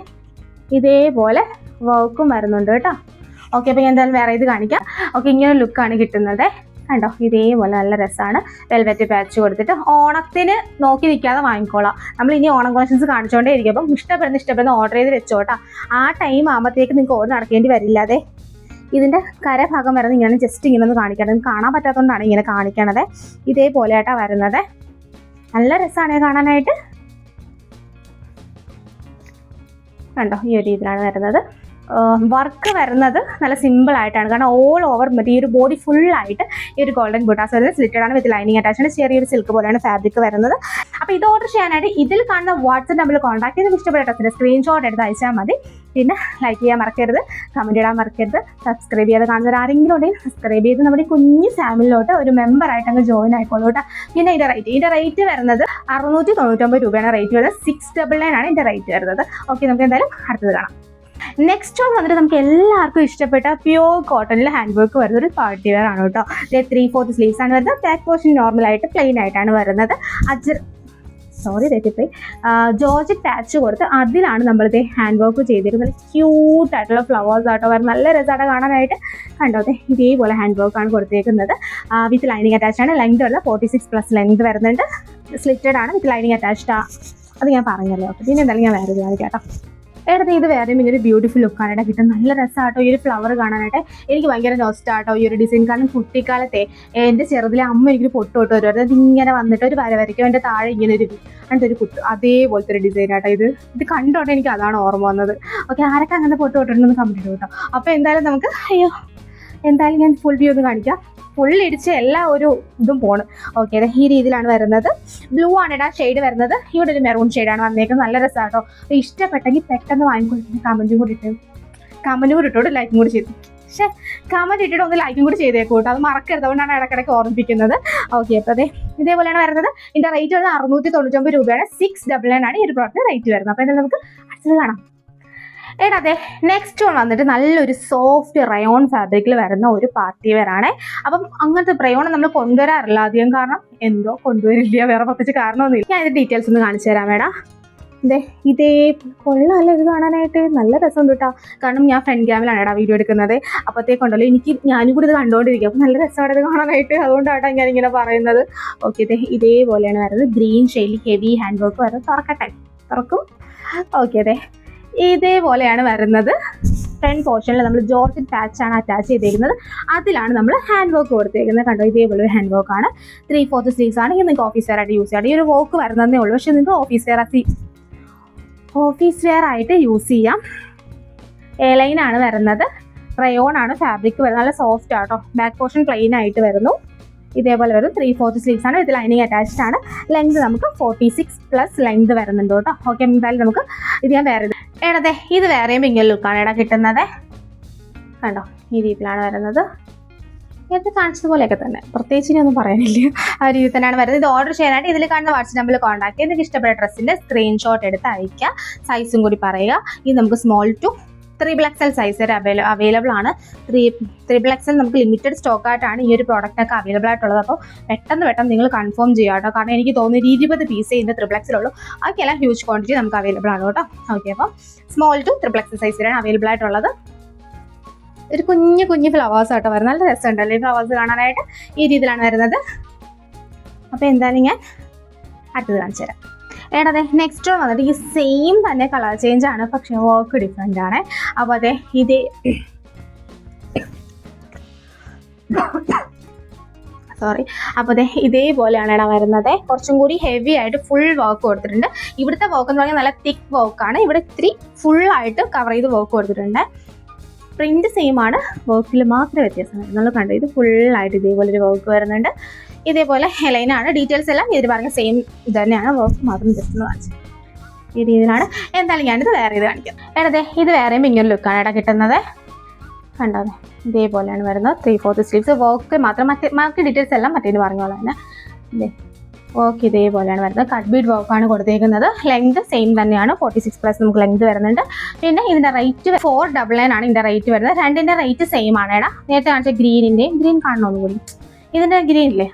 ഇതേപോലെ വർക്കും വരുന്നുണ്ട് കേട്ടോ. ഓക്കെ, അപ്പോൾ ഞാൻ എന്തായാലും വേറെ ഇത് കാണിക്കാം. ഓക്കെ, ഇങ്ങനെ ലുക്കാണ് കിട്ടുന്നത്. കണ്ടോ, ഇതേപോലെ നല്ല രസമാണ്. വെൽവെറ്റ് പാച്ച് കൊടുത്തിട്ട് ഓണത്തിന് നോക്കി നിൽക്കാതെ വാങ്ങിക്കോളാം. നമ്മൾ ഇനി ഓണം കളക്ഷൻസ് കാണിച്ചുകൊണ്ടേ ഇരിക്കും. അപ്പം ഇഷ്ടപ്പെടുന്ന ഓർഡർ ചെയ്ത് വെച്ചോട്ടാ. ആ ടൈം ആകുമ്പോഴത്തേക്ക് നിങ്ങൾക്ക് ഓർഡർ നടക്കേണ്ടി വരില്ലാതെ. ഇതിൻ്റെ കരഭാഗം വരുന്നത് ഇങ്ങനെ ജസ്റ്റ് ഇങ്ങനെ ഒന്ന് കാണിക്കണം. നിങ്ങൾക്ക് കാണാൻ പറ്റാത്തതുകൊണ്ടാണ് ഇങ്ങനെ കാണിക്കണത്. ഇതേപോലെ ആയിട്ടാണ് വരുന്നത്. നല്ല രസമാണ് കാണാനായിട്ട്. കണ്ടോ, ഈ ഒരു രീതിയിലാണ് വരുന്നത്. വർക്ക് വരുന്നത് നല്ല സിമ്പിൾ ആയിട്ടാണ്. കാരണം ഓൾ ഓവർ ഈ ഒരു ബോഡി ഫുള്ളായിട്ട് ഈ ഒരു ഗോൾഡൻ ബുട്ടാസ് വരുന്നത് സ്ലിറ്റഡ് ആണ്. With lining attached. ചെറിയൊരു സിൽക്ക് പോലെയാണ് ഫാബ്രിക് വരുന്നത്. അപ്പോൾ ഇത് ഓർഡർ ചെയ്യാനായിട്ട് ഇതിൽ കാണുന്ന വാട്സ്ആപ്പ് നമ്പറിൽ കോൺടാക്ട് ചെയ്ത് ഇഷ്ടപ്പെട്ട ഡ്രസ്സിൻ്റെ സ്ക്രീൻഷോട്ട് എടുത്ത് അയച്ചാൽ മതി. പിന്നെ ലൈക്ക് ചെയ്യാൻ മറക്കരുത്, കമൻറ്റ് ഇടാൻ മറക്കരുത്. സബ്സ്ക്രൈബ് ചെയ്ത് കാണുന്നവർ ആരെങ്കിലും ഉണ്ടെങ്കിൽ സബ്സ്ക്രൈബ് ചെയ്ത് നമ്മുടെ കുഞ്ഞു ഫാമിലിയിലോട്ട് ഒരു മെമ്പറായിട്ട് അങ്ങ് ജോയിൻ ആയിക്കോളൂ കേട്ടോ. പിന്നെ ഇതിൻ്റെ റേറ്റ് വരുന്നത് 699 രൂപയാണ് റേറ്റ് വരുന്നത്. 699 ആണ് ഇതിൻ്റെ റേറ്റ് വരുന്നത്. ഓക്കെ, നമുക്ക് എന്തായാലും അടുത്തത് കാണാം. നെക്സ്റ്റ് വൺ വന്നിട്ട് നമുക്ക് എല്ലാവർക്കും ഇഷ്ടപ്പെട്ട പ്യൂർ കോട്ടണിൽ ഹാൻഡ് വർക്ക് വരുന്ന ഒരു പാർട്ടി വെയർ ആണ് കേട്ടോ. 3/4 സ്ലീവ്സ് ആണ് വരുന്നത്. ബാക്ക് പോർഷൻ നോർമലായിട്ട് പ്ലെയിൻ ആയിട്ടാണ് വരുന്നത്. ജോർജറ്റ് പാച്ച് കൊടുത്ത് അതിലാണ് നമ്മളിത് ഹാൻഡ് വർക്ക് ചെയ്തിരിക്കുന്നത്. ക്യൂട്ടായിട്ടുള്ള ഫ്ലവേഴ്സ് ആട്ടോ വരുന്നത്. നല്ല രസമായിട്ട് കാണാനായിട്ട്. കണ്ടോട്ടെ, ഇതേപോലെ ഹാൻഡ് വർക്കാണ് കൊടുത്തേക്കുന്നത്. വിത്ത് ലൈനിങ് അറ്റാച്ച്ഡ് ആണ്. ലെങ്ത് ഉള്ള 46+ ലെങ്ത് വരുന്നുണ്ട്. സ്ലിറ്റഡ് ആണ്. With lining attached. അത് ഞാൻ പറഞ്ഞല്ലോ. പിന്നെ എന്തായാലും ഞാൻ വേറെ കാണിക്കാം കേട്ടോ. ഇത് വേറെയും ഇങ്ങനെ ബ്യൂട്ടിഫുൾ ലുക്കാനായിട്ട് കിട്ടും. നല്ല രസമാട്ടോ ഈ ഒരു ഫ്ലവർ കാണാനായിട്ട്. എനിക്ക് ഭയങ്കര നോസ്റ്റാട്ടോ ഈ ഒരു ഡിസൈൻ. കാരണം കുട്ടിക്കാലത്തെ എൻ്റെ ചെറുതിലെ അമ്മ എനിക്കൊരു പൊട്ട് തൊട്ട് വരുമായിരുന്നു. അത് ഇങ്ങനെ വന്നിട്ട് ഒരു വര വരയ്ക്കും. എൻ്റെ താഴെ ഇങ്ങനെ ഒരു കുത്ത്, അതേപോലത്തെ ഒരു ഡിസൈൻ ആട്ടോ ഇത് കണ്ടോട്ടെ എനിക്ക് അതാണ് ഓർമ്മ വന്നത്. ഓക്കെ, ആരൊക്കെ അങ്ങനെ പൊട്ട് തൊട്ടിട്ടുണ്ടെന്ന് കമൻറ്റ് ചെയ്തു കേട്ടോ. അപ്പോൾ എന്തായാലും ഞാൻ ഫുൾ വ്യൂ ഒന്ന് കാണിക്കാം. ഫുൾ ഇടിച്ച് എല്ലാ ഒരു ഇതും പോണ്. ഓക്കെ, ഈ രീതിയിലാണ് വരുന്നത്. ബ്ലൂ ആണ് ഇടാ ഷെയ്ഡ് വരുന്നത്. ഇവിടെ ഒരു മെറൂൺ ഷെയ്ഡാണ് വന്നേക്കുന്നത്. നല്ല രസമാട്ടോ. ഇഷ്ടപ്പെട്ടെങ്കിൽ പെട്ടെന്ന് വാങ്ങിക്കൊടുത്ത് കമൻറ്റും കൂടി ഇട്ടോട്ട് ലൈക്കും കൂടി ചെയ്തു. പക്ഷേ കമൻറ്റ് ഇട്ടിട്ട് ഒന്ന് ലൈക്കും കൂടി ചെയ്തേക്കും കേട്ടോ. അത് മറക്കരുത്. അതുകൊണ്ടാണ് ഇടയ്ക്കിടയ്ക്ക് ഓർമ്മിപ്പിക്കുന്നത്. ഓക്കെ, അപ്പോൾ ഇതേപോലെയാണ് വരുന്നത്. ഇതിൻ്റെ റേറ്റ് വരുന്നത് 699 രൂപയാണ്. 699 ആണ് ഈ ഒരു പ്രോഡക്റ്റ് റേറ്റ് വരുന്നത്. അപ്പോൾ എന്തായാലും നമുക്ക് അടുത്തത് കാണാം. നെക്സ്റ്റ് വൺ വന്നിട്ട് നല്ലൊരു സോഫ്റ്റ് റയോൺ ഫാബ്രിക്കിൽ വരുന്ന ഒരു പാർട്ടി വെയർ ആണ്. അപ്പം അങ്ങനത്തെ റയോൺ നമ്മൾ കൊണ്ടുവരാറില്ല അധികം. കാരണം എന്തോ കൊണ്ടുവരില്ല, വേറെ പ്രത്യേകിച്ച് കാരണമൊന്നുമില്ല. ഞാൻ ഇതിൻ്റെ ഡീറ്റെയിൽസ് ഒന്ന് കാണിച്ചു തരാം മേഡം. ഇതേ കൊള്ളാമല്ലോ ഇത് കാണാനായിട്ട്. നല്ല രസമുണ്ട് കേട്ടോ. കാരണം ഞാൻ ഫ്രണ്ട് ക്യാമിലാണ് വീഡിയോ എടുക്കുന്നത്. അപ്പോഴത്തേക്കുണ്ടല്ലോ ഞാനും കൂടി ഇത് കണ്ടുകൊണ്ടിരിക്കും. അപ്പം നല്ല രസമാണ് ഇത് കാണാനായിട്ട്. അതുകൊണ്ടാണ് ഞാനിങ്ങനെ പറയുന്നത്. ഓക്കെ, ഇതേപോലെയാണ് വരുന്നത്. ഗ്രീൻ ഷെയ്ഡിൽ ഹെവി ഹാൻഡ് വർക്ക് വരുന്നത്. തുറക്കും. ഓക്കെ, ഇതേപോലെയാണ് വരുന്നത്. ഫ്രണ്ട് പോർഷനിൽ നമ്മൾ ജോർജറ്റ് പാച്ചാണ് അറ്റാച്ച് ചെയ്തേക്കുന്നത്. അതിലാണ് നമ്മൾ ഹാൻഡ് വർക്ക് കൊടുത്തേക്കുന്നത്. കണ്ടോ, ഇതേപോലെ ഒരു ഹാൻഡ് വർക്കാണ്. 3/4 സ്ലീവ്സ് ആണ്. നിങ്ങൾക്ക് ഓഫീസ് വെയർ ആയിട്ട് യൂസ് ചെയ്യാം. ഈ ഒരു വർക്ക് വരുന്നതേ ഉള്ളൂ. പക്ഷേ നിങ്ങൾക്ക് ഓഫീസ് വെയർ ആയിട്ട് യൂസ് ചെയ്യാം. എലൈൻ ആണ് വരുന്നത്. റയോൺ ആണ് ഫാബ്രിക് വരുന്നത്. നല്ല സോഫ്റ്റ് ആട്ടോ. ബാക്ക് പോർഷൻ പ്ലെയിൻ ആയിട്ട് വരുന്നു. ഇതേപോലെ വരും. 3/4 സ്ലീവ്സ് ആണ്. ഇത് ലൈനിങ് അറ്റാച്ച്ഡ് ആണ്. ലെങ്ത് നമുക്ക് 46+ ലെങ്ത് വരുന്നുണ്ട് കേട്ടോ. ഓക്കെ, എന്തായാലും നമുക്ക് ഇത് ഞാൻ വേറെ ഇത് വേറെയും ഇങ്ങനെ ലുക്കാണ് കിട്ടുന്നത്. കണ്ടോ, ഈ രീതിയിലാണ് വരുന്നത്. നേരത്തെ കാണിച്ചതുപോലെയൊക്കെ തന്നെ, പ്രത്യേകിച്ച് ഇനി ഒന്നും പറയാനില്ല. ആ രീതി തന്നെയാണ് വരുന്നത്. ഇത് ഓർഡർ ചെയ്യാനായിട്ട് ഇതിൽ കാണുന്ന വാട്സ്ആപ്പ് നമ്പറിൽ കോൺടാക്ട് ചെയ്ത് നിങ്ങൾക്ക് ഇഷ്ടപ്പെട്ട ഡ്രസ്സിൻ്റെ സ്ക്രീൻഷോട്ട് എടുത്ത് അയക്കുക. സൈസും കൂടി പറയുക. ഇത് നമുക്ക് സ്മോൾ ടു 3XL സൈസ് വരെ അവൈലബിൾ ആണ്. 3XL നമുക്ക് ലിമിറ്റഡ് സ്റ്റോക്കായിട്ടാണ് ഈ ഒരു പ്രോഡക്റ്റൊക്കെ അവൈലബിൾ ആയിട്ടുള്ളത്. അപ്പോൾ പെട്ടെന്ന് നിങ്ങൾ കൺഫേം ചെയ്യുക കേട്ടോ. കാരണം എനിക്ക് തോന്നുന്നു 20 പീസേ ഇതിൻ്റെ 3XL ഉള്ളൂ. ബാക്കിയെല്ലാം ഹ്യൂജ് ക്വാണ്ടിറ്റി നമുക്ക് അവൈലബിൾ ആണ് കേട്ടോ. ഓക്കെ, അപ്പോൾ സ്മോൾ ടു 3XL സൈസ് വരെയാണ് അവൈലബിൾ ആയിട്ടുള്ളത്. ഒരു കുഞ്ഞു ഫ്ലവേഴ്സ് ആട്ടോ വരുന്നത്. നല്ല രസമുണ്ടല്ലേ ഈ ഫ്ലവേഴ്സ് കാണാനായിട്ട്. ഈ രീതിയിലാണ് വരുന്നത്. അപ്പോൾ എന്തായാലും ഞാൻ അടുത്തത് കാണിച്ചു തരാം. നെക്സ്റ്റ് വന്നിട്ട് ഈ സെയിം തന്നെ കളർ ചേഞ്ച് ആണ്, പക്ഷേ വർക്ക് ഡിഫറെൻ്റ് ആണ്. അപ്പോൾ അപ്പോൾ ഇതേപോലെയാണ് വരുന്നത്. കുറച്ചും കൂടി ഹെവി ആയിട്ട് ഫുൾ വർക്ക് കൊടുത്തിട്ടുണ്ട്. ഇവിടുത്തെ വർക്ക് എന്ന് പറഞ്ഞാൽ നല്ല തിക്ക് വർക്കാണ്. ഇവിടെ ഇത്തിരി ഫുള്ളായിട്ട് കവർ ചെയ്ത് വർക്ക് കൊടുത്തിട്ടുണ്ട്. പ്രിന്റ് സെയിം ആണ്, വർക്കിൽ മാത്രമേ വ്യത്യാസം വരുന്നുള്ളൂ. കണ്ടു, ഇത് ഫുള്ളായിട്ട് ഇതേപോലെ ഒരു വർക്ക് വരുന്നുണ്ട്. ഇതേപോലെ ഹെലൈനാണ്. ഡീറ്റെയിൽസ് എല്ലാം ഇത് പറഞ്ഞ സെയിം ഇത് തന്നെയാണ്. വർക്ക് മാത്രം ജസ്റ്റ് ഒന്ന് കാണിച്ചു. ഈ രീതിയിലാണ്. എന്തായാലും ഞാനിത് വേറെ ഇത് കാണിക്കാം. ഇത് വേറെയും ഇങ്ങനെ ലുക്കാണ് കിട്ടുന്നത്. കണ്ടോ, ഇതേപോലെയാണ് വരുന്നത്. 3/4 സ്ലീവ്സ്. വർക്ക് മാത്രം ബാക്കി ഡീറ്റെയിൽസ് എല്ലാം മറ്റേന്ന് പറഞ്ഞോളാം തന്നെ. വർക്ക് ഇതേപോലെയാണ് വരുന്നത്. കട്ട് ബീഡ് വർക്കാണ് കൊടുത്തേക്കുന്നത്. ലെങ്ത് സെയിം തന്നെയാണ്. 46+ നമുക്ക് ലെങ്ത് വരുന്നുണ്ട്. പിന്നെ ഇതിൻ്റെ റേറ്റ് 499 ആണ് ഇതിൻ്റെ റേറ്റ് വരുന്നത്. രണ്ടിൻ്റെ റേറ്റ് സെയിം ആണ്. നേരത്തെ കാണിച്ച ഗ്രീൻ കാണണമെന്ന് കൂടി. ഇതിൻ്റെ ഗ്രീൻ ഇല്ലേ,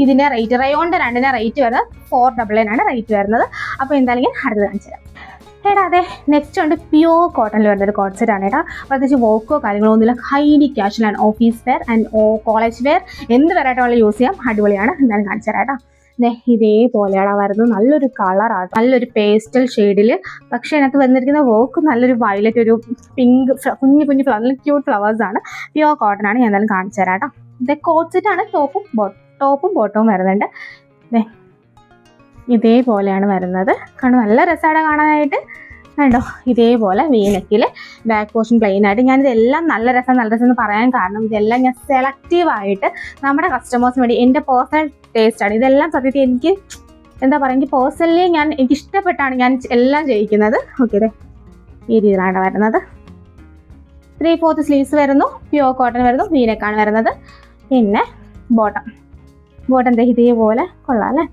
ഇതിൻ്റെ റേറ്റ് റയോണിൻ്റെ രണ്ടിൻ്റെ റേറ്റ് വരുന്നത് 499 ആണ് റേറ്റ് വരുന്നത്. അപ്പോൾ എന്തായാലും ഞാൻ അടുത്ത് കാണിച്ചു തരാം. ഏടാ അതെ നെക്സ്റ്റ് ഉണ്ട് പ്യൂർ കോട്ടണിൽ വരുന്നൊരു കോട്ട് സെറ്റ് ആണ് ഏട്ടാ. പ്രത്യേകിച്ച് വോക്കോ കാര്യങ്ങളോ ഒന്നുമില്ല, ഹൈലി ക്യാഷ്വലാണ്. Office wear and college wear എന്ത് വെറൈറ്റി യൂസ് ചെയ്യാം, അടിപൊളിയാണ്. എന്തായാലും കാണിച്ചു തരാം കേട്ടോ. ഇതേപോലെയാണ് വരുന്നത്. നല്ലൊരു കളറാണ്, നല്ലൊരു പേസ്റ്റൽ ഷെയ്ഡിൽ. പക്ഷേ അതിനകത്ത് വന്നിരിക്കുന്ന വർക്ക് നല്ലൊരു വയലറ്റ്, ഒരു പിങ്ക്, കുഞ്ഞു കുഞ്ഞു ഫ്ലവർ, നല്ല ക്യൂട്ട് ഫ്ലവേഴ്സാണ്. പ്യൂർ കോട്ടൺ ആണ്. ഞാൻ എന്തായാലും കാണിച്ചു തരാം കേട്ടോ. ഇത് കോട്ട് സെറ്റാണ്. ടോപ്പും ബോട്ടവും വരുന്നുണ്ട്. ഇതേപോലെയാണ് വരുന്നത്. കാരണം നല്ല രസമാണ് കാണാനായിട്ട്. കണ്ടോ, ഇതേപോലെ വീനക്കിൽ ബാക്ക് പോർഷൻ പ്ലെയിൻ ആയിട്ട്. ഞാനിതെല്ലാം നല്ല രസം എന്ന് പറയാൻ കാരണം ഇതെല്ലാം ഞാൻ സെലക്റ്റീവായിട്ട് നമ്മുടെ കസ്റ്റമേഴ്സിന് വേണ്ടി, എൻ്റെ പേഴ്സണൽ ടേസ്റ്റാണ് ഇതെല്ലാം. സത്യത്തിൽ എനിക്ക് എന്താ പറയുക, എനിക്ക് പേഴ്സണലി എനിക്ക് ഇഷ്ടപ്പെട്ടാണ് ഞാൻ എല്ലാം ചെയ്യിക്കുന്നത്. ഓക്കെ, ഈ രീതിയിലാണ് വരുന്നത്. 3/4 സ്ലീവ്സ് വരുന്നു, പ്യൂർ കോട്ടൺ വരുന്നു, വീനക്കാണ് വരുന്നത്. പിന്നെ ബോട്ടം ഇതേപോലെ കൊള്ളാം അല്ലേ.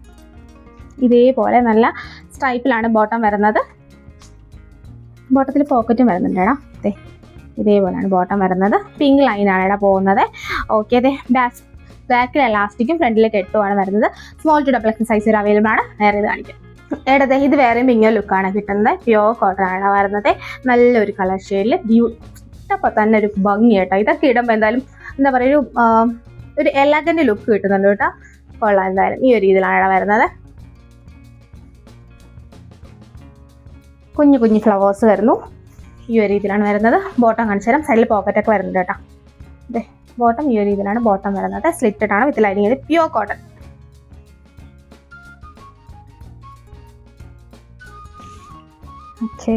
ഇതേപോലെ നല്ല സ്ട്രൈപ്പിലാണ് ബോട്ടം വരുന്നത്. ബോട്ടത്തിൽ പോക്കറ്റും വരുന്നുണ്ട് ഏടാ. ഇതേപോലെയാണ് ബോട്ടം വരുന്നത്. പിങ്ക് ലൈനാണ് ഇവിടെ പോകുന്നത്. ഓക്കെ, ബാക്കിൽ എലാസ്റ്റിക്കും ഫ്രണ്ടിൽ കെട്ടുമാണ് വരുന്നത്. Small to double XL size available ആണ്. വേറെ ഇത് കാണിക്കാം. ഇത് വേറെയും പിങ്ക് ലുക്കാണ് കിട്ടുന്നത്. പ്യൂർ കോട്ടൺ ആണ് വരുന്നത്. നല്ലൊരു കളർ ഷെയ്ഡിൽ ഇട്ടപ്പോൾ തന്നെ ഒരു ഭംഗി കേട്ടോ. ഇതൊക്കെ ഇടുമ്പോൾ എന്തായാലും എന്താ പറയുക, ഒരു എലഗന്റ് ലുക്ക് കിട്ടുന്നുണ്ട് കേട്ടോ. കൊള്ളാം. എന്തായാലും ഈ ഒരു രീതിയിലാണ് ഇവിടെ വരുന്നത്. കുഞ്ഞു കുഞ്ഞു ഫ്ലവേഴ്സ് വരുന്നു. ഈ ഒരു രീതിയിലാണ് വരുന്നത്. ബോട്ടം കാണിച്ചു തരാം. സൈഡിൽ പോക്കറ്റൊക്കെ വരുന്നുണ്ട് കേട്ടോ. ബോട്ടം ഈ ഒരു രീതിയിലാണ് ബോട്ടം വരുന്നത്. സ്ലിറ്റഡ് ആണ് with lining. Pure cotton. Okay,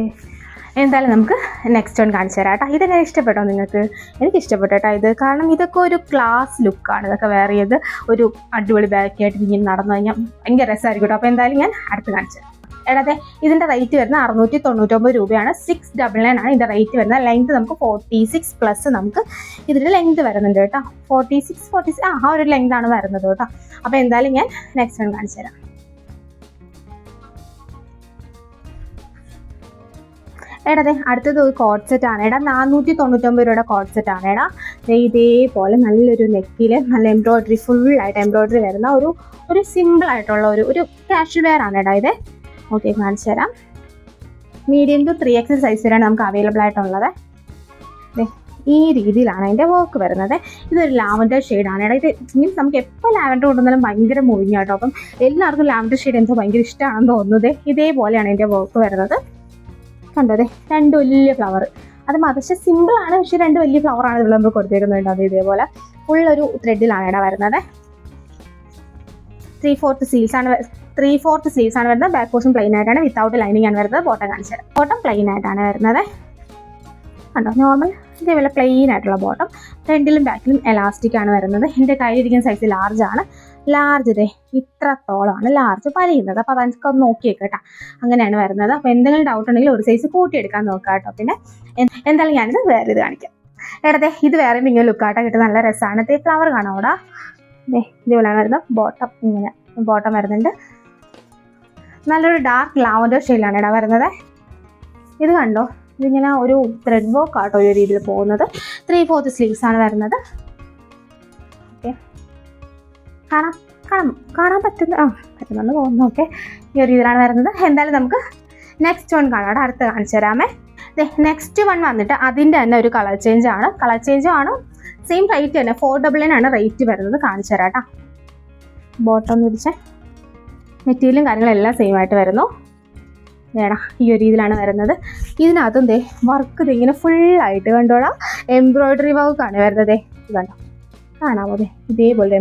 എന്തായാലും നമുക്ക് നെക്സ്റ്റ് വൺ കാണിച്ചു തരാം കേട്ടോ. ഇതെങ്ങനെ ഇഷ്ടപ്പെട്ടോ നിങ്ങൾക്ക്? എനിക്ക് ഇഷ്ടപ്പെട്ടു കേട്ടോ ഇത്. കാരണം ഇതൊക്കെ ഒരു ക്ലാസ് ലുക്കാണ്. ഇതൊക്കെ വേറെ ചെയ്ത് ഒരു അടിപൊളി ബാക്കായിട്ട് ഇങ്ങനെ നടന്നു കഴിഞ്ഞാൽ ഭയങ്കര രസമായിരിക്കും കേട്ടോ. അപ്പോൾ എന്തായാലും ഞാൻ അടുത്ത് കാണിച്ചു തരാം. ഇതിൻ്റെ റേറ്റ് വരുന്നത് 699 രൂപയാണ്. 699 ആണ് ഇതിൻ്റെ റേറ്റ് വരുന്നത്. ലെങ്ത് നമുക്ക് 46+ നമുക്ക് ഇതിൻ്റെ ലെങ്ത് വരുന്നുണ്ട് കേട്ടോ. 46 ആ ഒരു ലെങ്ത് ആണ് വരുന്നത് കേട്ടോ. അപ്പോൾ എന്തായാലും ഞാൻ നെക്സ്റ്റ് വൺ കാണിച്ചു തരാം. അടുത്തത് ഒരു കോട്ട് സെറ്റ് ആണ് 499 രൂപയുടെ കോട്ട് സെറ്റ് ആണ് ഇതേപോലെ നല്ലൊരു നെക്കിൽ നല്ല എംബ്രോയിഡറി, ഫുള്ളായിട്ട് എംബ്രോയിഡറി വരുന്ന ഒരു സിമ്പിൾ ആയിട്ടുള്ള ഒരു കാഷ്വൽ വെയർ ആണ് ഇത്. ഓക്കെ, കാണിച്ചു തരാം. മീഡിയം ടു 3XL സൈസ് വരെയാണ് നമുക്ക് അവൈലബിൾ ആയിട്ടുള്ളത്. ഈ രീതിയിലാണ് അതിൻ്റെ വർക്ക് വരുന്നത്. ഇതൊരു ലാവൻഡർ ഷെയ്ഡാണ് ഇത്. മീൻസ് നമുക്ക് എപ്പോൾ ലാവൻഡർ കൊണ്ടുവന്നാലും ഭയങ്കര മുഴിഞ്ഞ കേട്ടോ. അപ്പം എല്ലാവർക്കും ലാവൻഡർ ഷെയ്ഡ് എന്തോ ഭയങ്കര ഇഷ്ടമാണെന്ന് തോന്നുന്നത്. ഇതേപോലെയാണ് അതിൻ്റെ വർക്ക് വരുന്നത്. കണ്ടോ, 2 വലിയ ഫ്ലവർ. അത് പക്ഷേ സിമ്പിളാണ്, പക്ഷേ 2 വലിയ ഫ്ലവറാണ് ഇതിൽ നമ്മൾ കൊടുത്തേക്കുന്നുണ്ട്. അത് ഇതേപോലെ ഫുള്ളൊരു ത്രെഡിലാണ് ഇവിടെ വരുന്നത്. 3/4 സ്ലീവ്സ് ആണ് വരുന്നത്. ബാക്ക് പോർഷൻ പ്ലെയിൻ ആയിട്ടാണ്, വിത്തൗട്ട് ലൈനിങ് ആണ് വരുന്നത്. ബോട്ടം കാണിച്ചത്. ബോട്ടം പ്ലെയിൻ ആയിട്ടാണ് വരുന്നത്. കണ്ടോ, നോർമൽ ഇതേപോലെ പ്ലെയിൻ ആയിട്ടുള്ള ബോട്ടം. ഫ്രണ്ടിലും ബാക്കിലും എലാസ്റ്റിക് ആണ് വരുന്നത്. എൻ്റെ കയ്യിലിരിക്കുന്ന സൈസ് ലാർജ് ആണ്. ലാർജ് ഇത്രത്തോളമാണ് ലാർജ് പറയുന്നത്. അപ്പോൾ അതൊക്കെ ഒന്ന് നോക്കിയേക്ക് കേട്ടോ. അങ്ങനെയാണ് വരുന്നത്. അപ്പോൾ എന്തെങ്കിലും ഡൗട്ട് ഉണ്ടെങ്കിൽ ഒരു സൈസ് കൂട്ടിയെടുക്കാൻ നോക്കാം കേട്ടോ. പിന്നെ എന്തായാലും ഞാനിത് വേറെ ഇത് കാണിക്കാം. ഇത് വേറെ ഇങ്ങനെ ലുക്കാട്ടോ കിട്ടും. നല്ല രസമാണ്. ഫ്ലവർ കാണാം അവിടെ. ഇതേപോലെയാണ് വരുന്നത്. ബോട്ടം ഇങ്ങനെ ബോട്ടം വരുന്നുണ്ട്. നല്ലൊരു ഡാർക്ക് ലാവൻഡർ ഷെയ്ഡിലാണ് വരുന്നത്. ഇത് കണ്ടോ, ഇതിങ്ങനെ ഒരു ത്രെഡ് വർക്ക് ആട്ടോ ഈ രീതിയിൽ പോകുന്നത്. 3/4 സ്ലീവ്സ് ആണ് വരുന്നത്. ഓക്കെ, കാണാൻ പറ്റുന്നുണ്ട് തോന്നുന്നു. ഓക്കെ, ഈ ഒരു രീതിയിലാണ് വരുന്നത്. എന്തായാലും നമുക്ക് നെക്സ്റ്റ് വൺ കാണാം. അടുത്ത് കാണിച്ചു തരാമേ. നെക്സ്റ്റ് വൺ വന്നിട്ട് അതിൻ്റെ തന്നെ ഒരു കളർ ചേഞ്ച് ആണ്. സെയിം റേറ്റ് തന്നെ 499 ആണ് റേറ്റ് വരുന്നത്. കാണിച്ചു തരാം കേട്ടോ. ബോട്ടം പിടിച്ച മെറ്റീരിയലും കാര്യങ്ങളെല്ലാം സെയിം ആയിട്ട് വരുന്നു. ഈ ഒരു രീതിയിലാണ് വരുന്നത്. ഇതിനകത്തും വർക്ക് ഇങ്ങനെ ഫുള്ളായിട്ട് കണ്ടോടാ എംബ്രോയിഡറി വർക്കാണ് വരുന്നത്. ഇത് കണ്ടോ, കാണാമോ? ഇതേപോലെ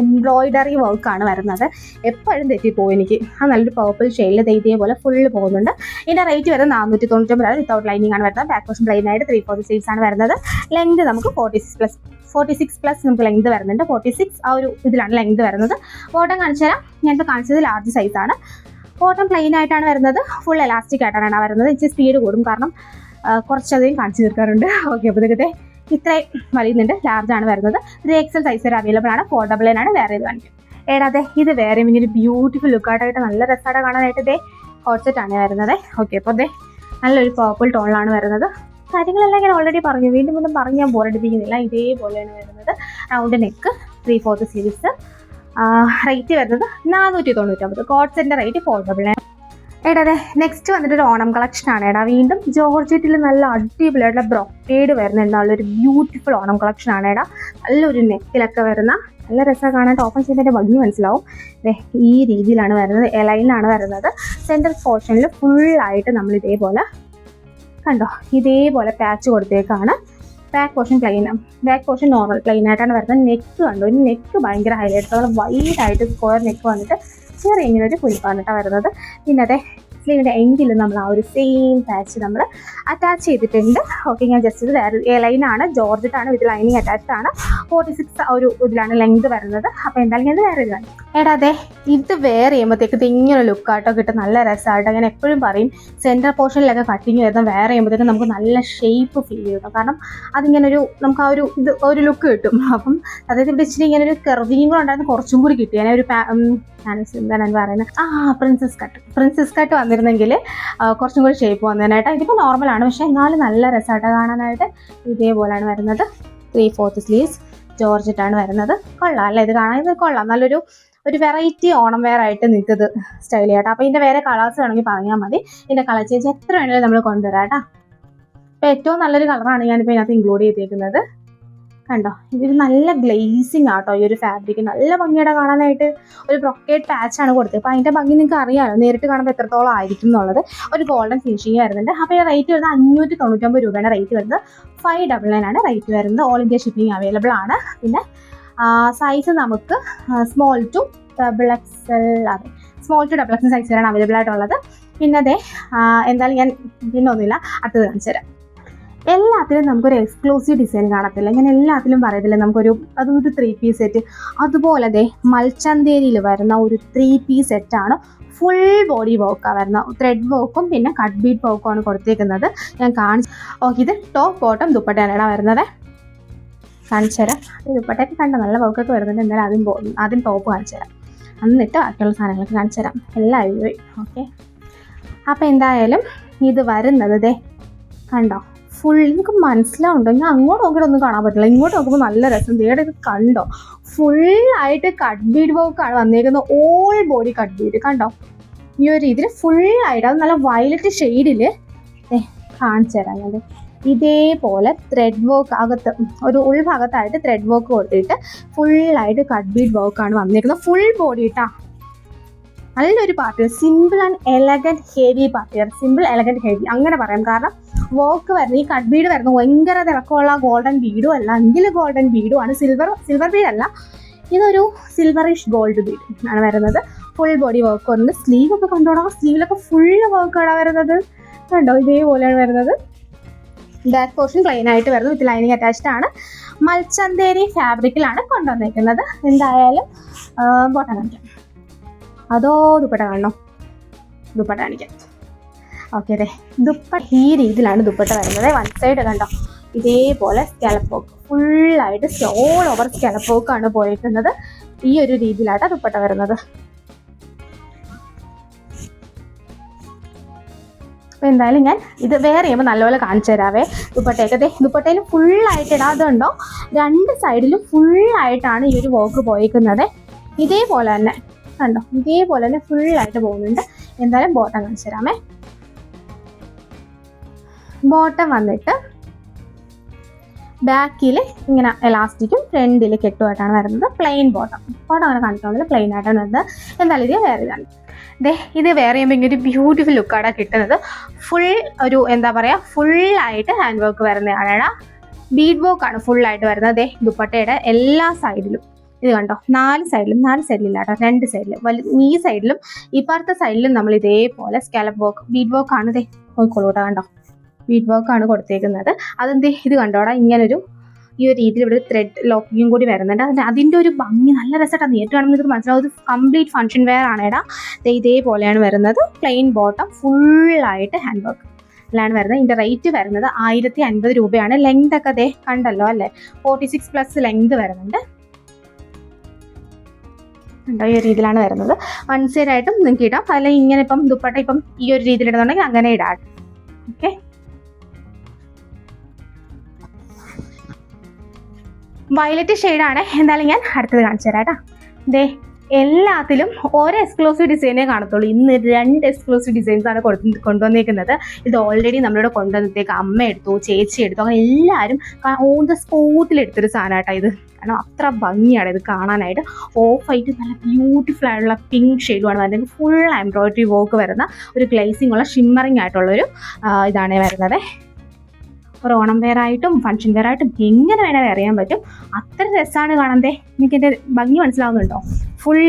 എംബ്രോയിഡറി വർക്കാണ് വരുന്നത്. എപ്പോഴും തെറ്റിപ്പോവും എനിക്ക്. നല്ലൊരു പർപ്പിൾ ഷെയ്ഡിൽ ഇതേപോലെ ഫുള്ള് പോകുന്നുണ്ട്. ഇതിൻ്റെ റേറ്റ് വരുന്നത് 499 വിത്തൗട്ട് ലൈനിങ് ആണ് വരുന്നത്. ബാക്ക് പോർഷൻ പ്ലെയിൻ ആയിട്ട് 3/4 സ്ലീവ്സ് ആണ് വരുന്നത്. ലെങ്ത് നമുക്ക് 46+ നമുക്ക് ലെങ്ത് വരുന്നുണ്ട്. 46 ആ ഒരു ഇതിലാണ് ലെങ്ത് വരുന്നത്. ബോട്ടം കാണിച്ചു തരാം. ഞാനിപ്പോൾ കാണിച്ചത് ലാർജ് സൈസാണ്. ബോട്ടം പ്ലെയിൻ ആയിട്ടാണ് വരുന്നത്. ഫുൾ എലാസ്റ്റിക് ആയിട്ടാണ് വരുന്നത്. ഇച്ചിരി സ്പീഡ് കൂടും, കാരണം കുറച്ചധികം കാണിച്ചു തീർക്കാറുണ്ട്. ഓക്കെ, അപ്പോൾ ഇതൊക്കെ ഇത്രയും വലിയുന്നുണ്ട്. ലാർജ് ആണ് വരുന്നത്. 3XL സൈസ് വരെ അവൈലബിൾ ആണ്. 499 ആണ്. വേറെ ഇത് കാണിക്കും. ഇത് വേറെ ഇങ്ങനെ ബ്യൂട്ടിഫുൾ ലുക്കായിട്ടായിട്ട് നല്ല രസമായിട്ട് കാണാനായിട്ട് കോട്ട് സെറ്റ് ആണ് വരുന്നത്. ഓക്കെ, അപ്പോൾ നല്ലൊരു പർപ്പിൾ ടോണിലാണ് വരുന്നത്. കാര്യങ്ങളെല്ലാം ഞാൻ ഓൾറെഡി പറഞ്ഞു, വീണ്ടും പറഞ്ഞ് ഞാൻ ബോറടിപ്പിക്കുന്നില്ല. ഇതേപോലെയാണ് വരുന്നത്. Round neck, 3/4 sleeves. റേറ്റ് വരുന്നത് 499. കോട്ട് സെറ്റിൻ്റെ റേറ്റ് 499. എടാ അതെ, നെക്സ്റ്റ് വന്നിട്ട് ഒരു ഓണം കളക്ഷൻ ആണ് എടാ. വീണ്ടും ജോർജറ്റിൽ നല്ല അടിപൊളിയായിട്ടുള്ള ബ്രൊക്കേഡ് വരുന്നുണ്ട്. നല്ലൊരു ബ്യൂട്ടിഫുൾ ഓണം കളക്ഷൻ ആണ് എടാ. നല്ലൊരു നെക്കിലൊക്കെ വരുന്ന നല്ല രസമാണ് കാണാനായിട്ട്. ഓപ്പൺ ചെയ്തതിൻ്റെ ഭംഗി മനസ്സിലാവും. ഈ രീതിയിലാണ് വരുന്നത്, എലൈനിലാണ് വരുന്നത്. സെൻട്രൽ പോർഷനിൽ ഫുള്ളായിട്ട് നമ്മൾ ഇതേപോലെ കണ്ടോ, ഇതേപോലെ പാച്ച് കൊടുത്തേക്കാണ്. Back portion back portion normal plain ആയിട്ടാണ് വരുന്നത്. നെക്ക് കണ്ടോ, ഒരു നെക്ക് ഭയങ്കര ഹൈലൈറ്റ്, നമ്മൾ വൈഡായിട്ട് സ്ക്വയർ നെക്ക് വന്നിട്ട് ചെറിയ ഇങ്ങനെ ഒരു കുലിപ്പാണിട്ടാണ് വരുന്നത്. പിന്നെ അതെ സ്ലീവിൻ്റെ എൻഡിൽ നമ്മൾ ആ ഒരു സെയിം പാച്ച് നമ്മൾ അറ്റാച്ച് ചെയ്തിട്ടുണ്ട്. ഓക്കെ, ഞാൻ ജസ്റ്റ് ഇത് വേറെ എ ലൈനാണ്, ജോർജറ്റാണ്, വിത്ത് ലൈനിങ് അറ്റാച്ച്ഡ് ആണ്. 46 ഒരു ഇതിലാണ് ലെങ്ത് വരുന്നത്. അപ്പോൾ എന്തായാലും ഞാൻ ഇത് വേറെ ഇതാണ് എടാ. അതെ, ഇത് വേറെ ചെയ്യുമ്പോഴത്തേക്ക് ഇത് ഇങ്ങനെ ലുക്കായിട്ടോ കിട്ടും, നല്ല രസമായിട്ടോ. ഞാൻ എപ്പോഴും പറയും സെൻട്രൽ പോർഷനിലൊക്കെ കട്ടിങ് വരുന്ന വേറെ ചെയ്യുമ്പോഴത്തേക്ക് നമുക്ക് നല്ല ഷേപ്പ് ഫീൽ ചെയ്യും. കാരണം അതിങ്ങനെ നമുക്ക് ആ ഒരു ലുക്ക് കിട്ടും. അപ്പം അതായത് ഇവിടെ ഇച്ചിരി ഇങ്ങനെ ഒരു കർവിയും കൂടെ ഉണ്ടായിരുന്നു, കുറച്ചും കൂടി കിട്ടി. ഞാൻ ഒരു എന്താണ് പറയുന്നത്, പ്രിൻസസ് കട്ട് വന്നിരുന്നെങ്കിൽ കുറച്ചും കൂടി ഷേപ്പ് വന്നതിനായിട്ട്. ഇതിപ്പോൾ നോർമലാണ്, പക്ഷേ എന്നാലും നല്ല രസമായിട്ട് കാണാനായിട്ട്. ഇതേപോലെയാണ് വരുന്നത്. 3/4 സ്ലീവ്സ് ജോർജറ്റാണ് വരുന്നത്. കൊള്ളാം അല്ലേ, ഇത് കാണാൻ ഇത് കൊള്ളാം. നല്ലൊരു വെറൈറ്റി ഓണം വെയർ ആയിട്ട് നിൽക്കുന്നത് സ്റ്റൈൽ ചെയ്യട്ടോ. അപ്പോൾ ഇതിൻ്റെ വേറെ കളേഴ്സ് വേണമെങ്കിൽ പറഞ്ഞാൽ മതി. ഇതിൻ്റെ കളർ ചേഞ്ച് എത്ര വേണമെങ്കിലും നമ്മൾ കൊണ്ടുവരാം കേട്ടോ. അപ്പോൾ ഏറ്റവും നല്ലൊരു കളറാണ് ഞാനിപ്പോൾ ഇതിനകത്ത് ഇൻക്ലൂഡ് ചെയ്തേക്കുന്നത്. കണ്ടോ, ഇതൊരു നല്ല ഗ്ലേസിങ് ആട്ടോ. ഈ ഒരു ഫാബ്രിക് നല്ല ഭംഗിയുടെ കാണാനായിട്ട്. ഒരു ബ്രൊക്കേഡ് പാച്ചാണ് കൊടുത്തത്. അപ്പോൾ അതിൻ്റെ ഭംഗി നിങ്ങൾക്ക് അറിയാമല്ലോ, നേരിട്ട് കാണുമ്പോൾ എത്രത്തോളം ആയിരിക്കും എന്നുള്ളത്. ഒരു ഗോൾഡൻ ഫിനിഷിങ് വരുന്നുണ്ട്. അപ്പോൾ ഈ റേറ്റ് വരുന്നത് 599 രൂപയാണ് റേറ്റ് വരുന്നത്. 599 ആണ് റേറ്റ് വരുന്നത്. ഓൾ ഇന്ത്യ ഷിപ്പിംഗ് അവൈലബിൾ ആണ്. പിന്നെ സൈസ് നമുക്ക് സ്മോൾ ടു ഡബിൾ എക്സൽ സൈസിലാണ് അവൈലബിൾ ആയിട്ടുള്ളത്. പിന്നെ അതെ എന്തായാലും ഞാൻ പിന്നെ ഒന്നുമില്ല, അടുത്തത് കാണിച്ചു തരാം. എല്ലാത്തിലും നമുക്കൊരു എക്സ്ക്ലൂസീവ് ഡിസൈൻ കാണത്തില്ല, ഞാൻ എല്ലാത്തിലും പറയത്തില്ല. അതൊരു 3 പീസ് സെറ്റ്. അതുപോലെ അതെ മൽച്ചന്തേരിയിൽ വരുന്ന ഒരു 3 പീസ് സെറ്റാണ്. ഫുൾ ബോഡി വർക്കാണ് വരുന്ന, ത്രെഡ് വർക്കും പിന്നെ കട്ട് ബീഡ് വർക്കും ആണ് കൊടുത്തേക്കുന്നത്. ഞാൻ കാണിച്ചു. ഓക്കെ, ഇത് ടോപ്പ് ബോട്ടം ദുപ്പട്ടയാണ് വരുന്നത്. കാണിച്ചു തരാം. ഈ ദുപ്പട്ടയൊക്കെ കണ്ട നല്ല വർക്കൊക്കെ വരുന്നുണ്ട്. എന്തായാലും ആദ്യം ടോപ്പ് കാണിച്ചു തരാം, എന്നിട്ട് ബാക്കിയുള്ള സാധനങ്ങളൊക്കെ കാണിച്ചു തരാം. എല്ലാം അഴിവ്. ഓക്കെ, അപ്പോൾ എന്തായാലും ഇത് വരുന്നത് ദേ കണ്ടോ, ഫുൾ നിങ്ങൾക്ക് മനസ്സിലാവുണ്ടോ? ഞാൻ അങ്ങോട്ട് നോക്കിയിട്ട് ഒന്നും കാണാൻ പറ്റില്ല, ഇങ്ങോട്ട് നോക്കുമ്പോൾ നല്ല രസം. ദേടെ ഇത് കണ്ടോ, ഫുള്ളായിട്ട് കട്ട് ബീഡ് വർക്കാണ് വന്നേക്കുന്നത്. ഓൾ ബോഡി കട്ട് ബീഡ് കണ്ടോ, ഈ ഒരു രീതിയിൽ ഫുള്ളായിട്ട്. അത് നല്ല വയലറ്റ് ഷെയ്ഡിൽ കാണിച്ചു തരാം ഞാൻ. ഇതേപോലെ ത്രെഡ് വർക്ക് അകത്ത് ഒരു ഉൾഭാഗത്തായിട്ട് ത്രെഡ് വർക്ക് കൊടുത്തിട്ട് ഫുള്ളായിട്ട് കട്ട് ബീഡ് വർക്കാണ് വന്നേക്കുന്നത്. ഫുൾ ബോഡി ഇട്ടാ നല്ലൊരു party wear, simple and elegant heavy party wear. Simple elegant heavy അങ്ങനെ പറയാം. കാരണം വർക്ക് വരുന്നത് ഈ കട്ട് ബീഡ് വരുന്നത് ഭയങ്കര തിളക്കമുള്ള ഗോൾഡൻ ബീഡും അല്ല, എങ്കിൽ ഗോൾഡൻ ബീഡും ആണ്. സിൽവർ ബീഡ് അല്ല, ഇതൊരു സിൽവറിഷ് ഗോൾഡ് ബീഡ് ആണ് വരുന്നത്. ഫുൾ ബോഡി വർക്ക് വരുന്നത്. സ്ലീവ് ഒക്കെ കണ്ടോടാ, സ്ലീവിലൊക്കെ ഫുൾ വർക്കാണ് വരുന്നത്. കണ്ടോ, ഇതേപോലെയാണ് വരുന്നത്. ബാക്ക് പോർഷൻ പ്ലെയിൻ ആയിട്ട് വരുന്നത്, വിത്ത് ലൈനിങ് അറ്റാച്ച്ഡ് ആണ്. മൽച്ചന്തേരി ഫാബ്രിക്കിലാണ് കൊണ്ടുവന്നിരിക്കുന്നത്. എന്തായാലും ബോട്ടം കാണിക്കാം. അതോ ദുപ്പട്ട കാണണോ? ദുപ്പട്ട കാണിക്കാം. ഓക്കെ, അതെ ദുപ്പട്ട ഈ രീതിയിലാണ് ദുപ്പട്ട വരുന്നത്. വൺ സൈഡ് കണ്ടോ, ഇതേപോലെ സ്കാലപ്പ് വർക്ക് ഫുള്ളായിട്ട് ഓൾ ഓവർ സ്കാലപ്പ് വർക്കാണ് പോയിരിക്കുന്നത്. ഈ ഒരു രീതിയിലായിട്ടാണ് ദുപ്പട്ട വരുന്നത്. അപ്പോൾ എന്തായാലും ഞാൻ ഇത് വേറെ ചെയ്യുമ്പോൾ നല്ലപോലെ കാണിച്ചു തരാവേ. ദുപ്പട്ടയിൽ ഫുള്ളായിട്ട് ഇടാതുണ്ടോ, 2 സൈഡിലും ഫുള്ളായിട്ടാണ് ഈ ഒരു വർക്ക് പോയിരിക്കുന്നത്. ഇതേപോലെ തന്നെ കണ്ടോ, ഇതേപോലെ തന്നെ ഫുള്ളായിട്ട് പോകുന്നുണ്ട്. എന്തായാലും ബോട്ടം കാണിച്ചു തരാമേ. ബോട്ടം വന്നിട്ട് ബാക്കിൽ ഇങ്ങനെ എലാസ്റ്റിക്കും ഫ്രണ്ടിൽ കെട്ടുമായിട്ടാണ് വരുന്നത്. പ്ലെയിൻ ബോട്ടം അങ്ങനെ കാണിക്കാവുന്നില്ല, പ്ലെയിൻ ആയിട്ടാണ് വരുന്നത്. എന്തായാലും ഇത് വേറെ ഇതാണ്. ഇത് വേറെ ചെയ്യുമ്പോൾ ഇങ്ങനെ ഒരു ബ്യൂട്ടിഫുൾ ലുക്കാണ് കിട്ടുന്നത്. ഫുൾ ഒരു എന്താ പറയുക, ഫുള്ളായിട്ട് ഹാൻഡ് വർക്ക് വരുന്നതാണ്. ബീഡ് വർക്കാണ് ഫുള്ളായിട്ട് വരുന്നത്. ദുപ്പട്ടയുടെ എല്ലാ സൈഡിലും ഇത് കണ്ടോ, 4 സൈഡിലില്ല കേട്ടോ, 2 സൈഡിലും ഈ സൈഡിലും ഇപ്പുറത്തെ സൈഡിലും നമ്മൾ ഇതേപോലെ സ്കാലപ്പ് വർക്ക് ബീഡ് വർക്കാണ് നോക്കിക്കോളൂട്ടോ. കണ്ടോ, ബീഡ് വർക്കാണ് കൊടുത്തേക്കുന്നത്. ഇത് കണ്ടോടാ, ഇങ്ങനൊരു ഈ ഒരു രീതിയിൽ ഇവിടെ ത്രെഡ് ലോക്കിങ്ങും കൂടി വരുന്നുണ്ട്. അതിൻ്റെ ഒരു ഭംഗി നല്ല രസമായിട്ടാണ്. നേരിട്ട് കാണുമ്പോൾ നിങ്ങൾക്ക് മനസ്സിലാവും ഇത് കംപ്ലീറ്റ് ഫംഗ്ഷൻ വെയർ ആണ്. ഇതേപോലെയാണ് വരുന്നത്. പ്ലെയിൻ ബോട്ടം ഫുള്ളായിട്ട് ഹാൻഡ് വർക്ക് ാണ് വരുന്നത്. ഇതിൻ്റെ റേറ്റ് വരുന്നത് 1050 രൂപയാണ്. ലെങ്ത് ഒക്കെ കണ്ടല്ലോ അല്ലേ, 46+ ലെങ്ത് വരുന്നുണ്ട്. ഉണ്ടോ, ഈ ഒരു രീതിയിലാണ് വരുന്നത്. വൺ സൈഡ് ആയിട്ടും നിങ്ങൾക്ക് ഇടാം, അല്ലെങ്കിൽ ഇങ്ങനെ ഇപ്പം ദുപ്പട്ട ഇപ്പം ഈ ഒരു രീതിയിൽ ഇടുന്നുണ്ടെങ്കിൽ അങ്ങനെ ഇടാം. ഓക്കെ, വയലറ്റ് ഷെയ്ഡാണ്. എന്തായാലും ഞാൻ അടുത്തത് കാണിച്ചു തരാം കേട്ടോ. എല്ലാത്തിലും ഓരോ എക്സ്ക്ലൂസീവ് ഡിസൈനേ കാണത്തുള്ളൂ. ഇന്ന് 2 എക്സ്ക്ലൂസീവ് ഡിസൈൻസാണ് കൊണ്ടുവന്നേക്കുന്നത്. ഇത് ഓൾറെഡി നമ്മളിവിടെ കൊണ്ടുവന്നത്തേക്ക് അമ്മ എടുത്തു, ചേച്ചി എടുത്തു, അങ്ങനെ എല്ലാവരും ഓൺ ദ സ്പോട്ടിൽ എടുത്തൊരു സാധനമായിട്ടാണ് ഇത്. കാരണം അത്ര ഭംഗിയാണ് ഇത് കാണാനായിട്ട്. ഓഫ് വൈറ്റ് നല്ല ബ്യൂട്ടിഫുൾ ആയിട്ടുള്ള പിങ്ക് ഷെയ്ഡുമാണ് വരുന്നത്. ഫുൾ എംബ്രോയിഡറി വർക്ക് വരുന്ന ഒരു ഗ്ലേസിംഗ് ഉള്ള ഷിമ്മറിങ് ആയിട്ടുള്ളൊരു ഇതാണ് വരുന്നത്. ഒരു ഓണം വെയറായിട്ടും ഫംഗ്ഷൻ വെയറായിട്ടും എങ്ങനെ വേണേൽ വെയർ ചെയ്യാൻ പറ്റും. അത്ര രസമാണ് കാണാൻ. എനിക്കെൻ്റെ ഭംഗി മനസ്സിലാവുന്നുണ്ടോ? ഫുൾ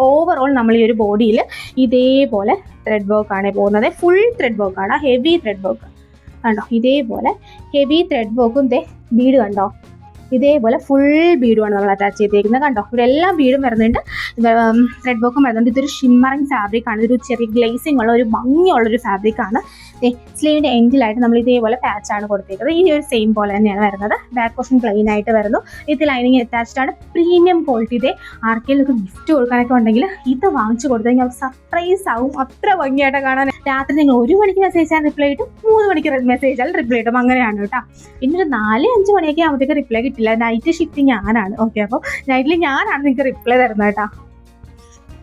ഓവറോൾ നമ്മൾ ഈ ഒരു ബോഡിയിൽ ഇതേപോലെ ത്രെഡ് വർക്കാണ് പോകുന്നത്. ഫുൾ ത്രെഡ് വർക്കാണ്, ഹെവി ത്രെഡ് വർക്ക് കണ്ടോ. ഇതേപോലെ ഹെവി ത്രെഡ് വർക്കും ബീഡ് കണ്ടോ, ഇതേപോലെ ഫുൾ ബീഡുമാണ് നമ്മൾ അറ്റാച്ച് ചെയ്തേക്കുന്നത് കണ്ടോ. ഇവിടെ എല്ലാ ബീഡും വരുന്നുണ്ട്, ത്രെഡ് വർക്കും വരുന്നുണ്ട്. ഇതൊരു ഷിമ്മറിങ് ഫാബ്രിക്കാണ്. ഇതൊരു ചെറിയ ഗ്ലേസിംഗ് ഉള്ള ഒരു ഭംഗിയുള്ളൊരു ഫാബ്രിക്കാണ്. സ്ലീവിൻ്റെ എൻഡിലായിട്ട് നമ്മൾ ഇതേപോലെ പാച്ചാണ് കൊടുത്തേക്കുന്നത്. ഈ ഒരു സെയിം പോലെ തന്നെയാണ് വരുന്നത്. ബാക്ക് പോർഷൻ പ്ലെയിൻ ആയിട്ട് വരുന്നു. ഇത് ലൈനിങ് അറ്റാച്ച്ഡ് ആണ്. Premium quality. ഇതേ ആർക്കെങ്കിലൊക്കെ ഗിഫ്റ്റ് കൊടുക്കാനൊക്കെ ഉണ്ടെങ്കിൽ ഇത് വാങ്ങിച്ചു കൊടുത്തു കഴിഞ്ഞാൽ അവർ സർപ്രൈസ് ആവും. അത്ര ഭംഗിയായിട്ട് കാണാൻ. രാത്രി നിങ്ങൾ 1 മണിക്ക് മെസ്സേജ് ആയാൽ റിപ്ലൈ കിട്ടും, 3 മണിക്ക് മെസ്സേജ് ആയാലും റിപ്ലൈ കിട്ടും. അങ്ങനെയാണ് കേട്ടോ. പിന്നെ ഒരു 4-5 മണിയൊക്കെ ആകുമ്പോഴത്തേക്ക് റിപ്ലൈ കിട്ടില്ല. നൈറ്റ് ഷിഫ്റ്റ് ഞാനാണ്. ഓക്കെ, അപ്പോൾ നൈറ്റിൽ ഞാനാണ് നിങ്ങൾക്ക് റിപ്ലൈ തരുന്നത് കേട്ടോ.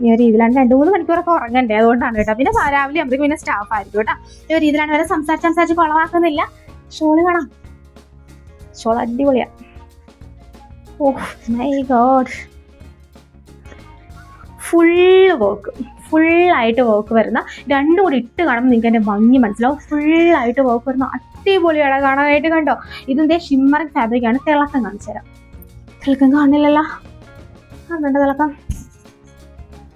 ഈ ഒരു രീതിയിലാണ് 2-3 മണിക്കൂറൊക്കെ ഉറങ്ങണ്ടേ, അതുകൊണ്ടാണ് കേട്ടോ. പിന്നെ രാവിലെ ആകുമ്പോഴേക്കും പിന്നെ സ്റ്റാഫ് ആയിരിക്കും കേട്ടോ. ഈ ഒരു രീതിയിലാണ് വരെ സംസാരിച്ച് കുളവാക്കുന്നില്ല. ഷോള് കാണാം, ഷോൾ അടിപൊളിയാ. Oh my God, full work, ഫുള്ളായിട്ട് വർക്ക് വരുന്ന. രണ്ടും കൂടി ഇട്ട് കാണുമ്പോൾ നിങ്ങൾക്ക് എൻ്റെ ഭംഗി മനസ്സിലാവും. ഫുള്ളായിട്ട് വർക്ക് വരുന്ന അടിപൊളിയാണ് കാണാനായിട്ട് കണ്ടോ. ഇതിൻ്റെ ഷിമ്മറിങ് ഫാബ്രിക്കാണ്. തിളക്കം കാണിച്ചു തരാം. തിളക്കം കാണില്ലല്ലോ, കാണുന്നുണ്ട് തിളക്കം?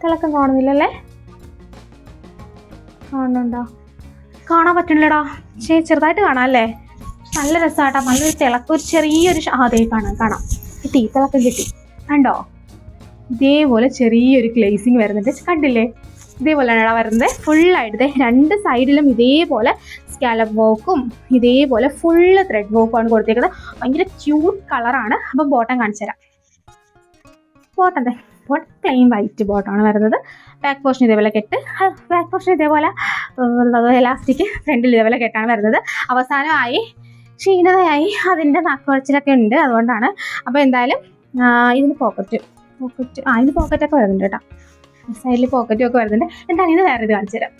തിളക്കം കാണുന്നില്ലല്ലേ? കാണുന്നുണ്ടോ? കാണാൻ പറ്റുന്നില്ലടാ. ചെറുതായിട്ട് കാണാം അല്ലേ? നല്ല രസമാട്ടോ. നല്ലൊരു തിളക്കം, ഒരു ചെറിയൊരു അതേ കാണാം. കിട്ടി, തിളക്കം കിട്ടി കണ്ടോ. ഇതേപോലെ ചെറിയൊരു ഗ്ലേസിങ് വരുന്നുണ്ട്, കണ്ടില്ലേ? ഇതേപോലെയാണ് വരുന്നത്. ഫുള്ളായിട്ട് 2 സൈഡിലും ഇതേപോലെ സ്കാലപ്പ് വർക്കും ഇതേപോലെ ഫുള്ള് ത്രെഡ് വർക്കുമാണ് കൊടുത്തേക്കുന്നത്. ഭയങ്കര ക്യൂട്ട് കളറാണ്. അപ്പം ബോട്ടം കാണിച്ചു തരാം. ബോട്ടം പ്ലെയിൻ വൈറ്റ് ബോട്ടമാണ് വരുന്നത്. ബാക്ക് പോർഷൻ ഇതേപോലെ കെട്ട്, ബാക്ക് പോർഷൻ ഇതേപോലെ എലാസ്റ്റിക്, ഫ്രണ്ടിൽ ഇതേപോലെ കെട്ടാണ് വരുന്നത്. അവസാനമായി ക്ഷീണതയായി അതിൻ്റെ നക്കുവച്ചിലൊക്കെ ഉണ്ട്, അതുകൊണ്ടാണ്. അപ്പോൾ എന്തായാലും ഇതിന് പോക്കറ്റ് ഇതിന് പോക്കറ്റൊക്കെ വരുന്നുണ്ട് കേട്ടോ. സൈഡിൽ പോക്കറ്റും ഒക്കെ വരുന്നുണ്ട്. എന്താണ് ഇത്? വേറെ ഇത് കാണിച്ചു തരാം.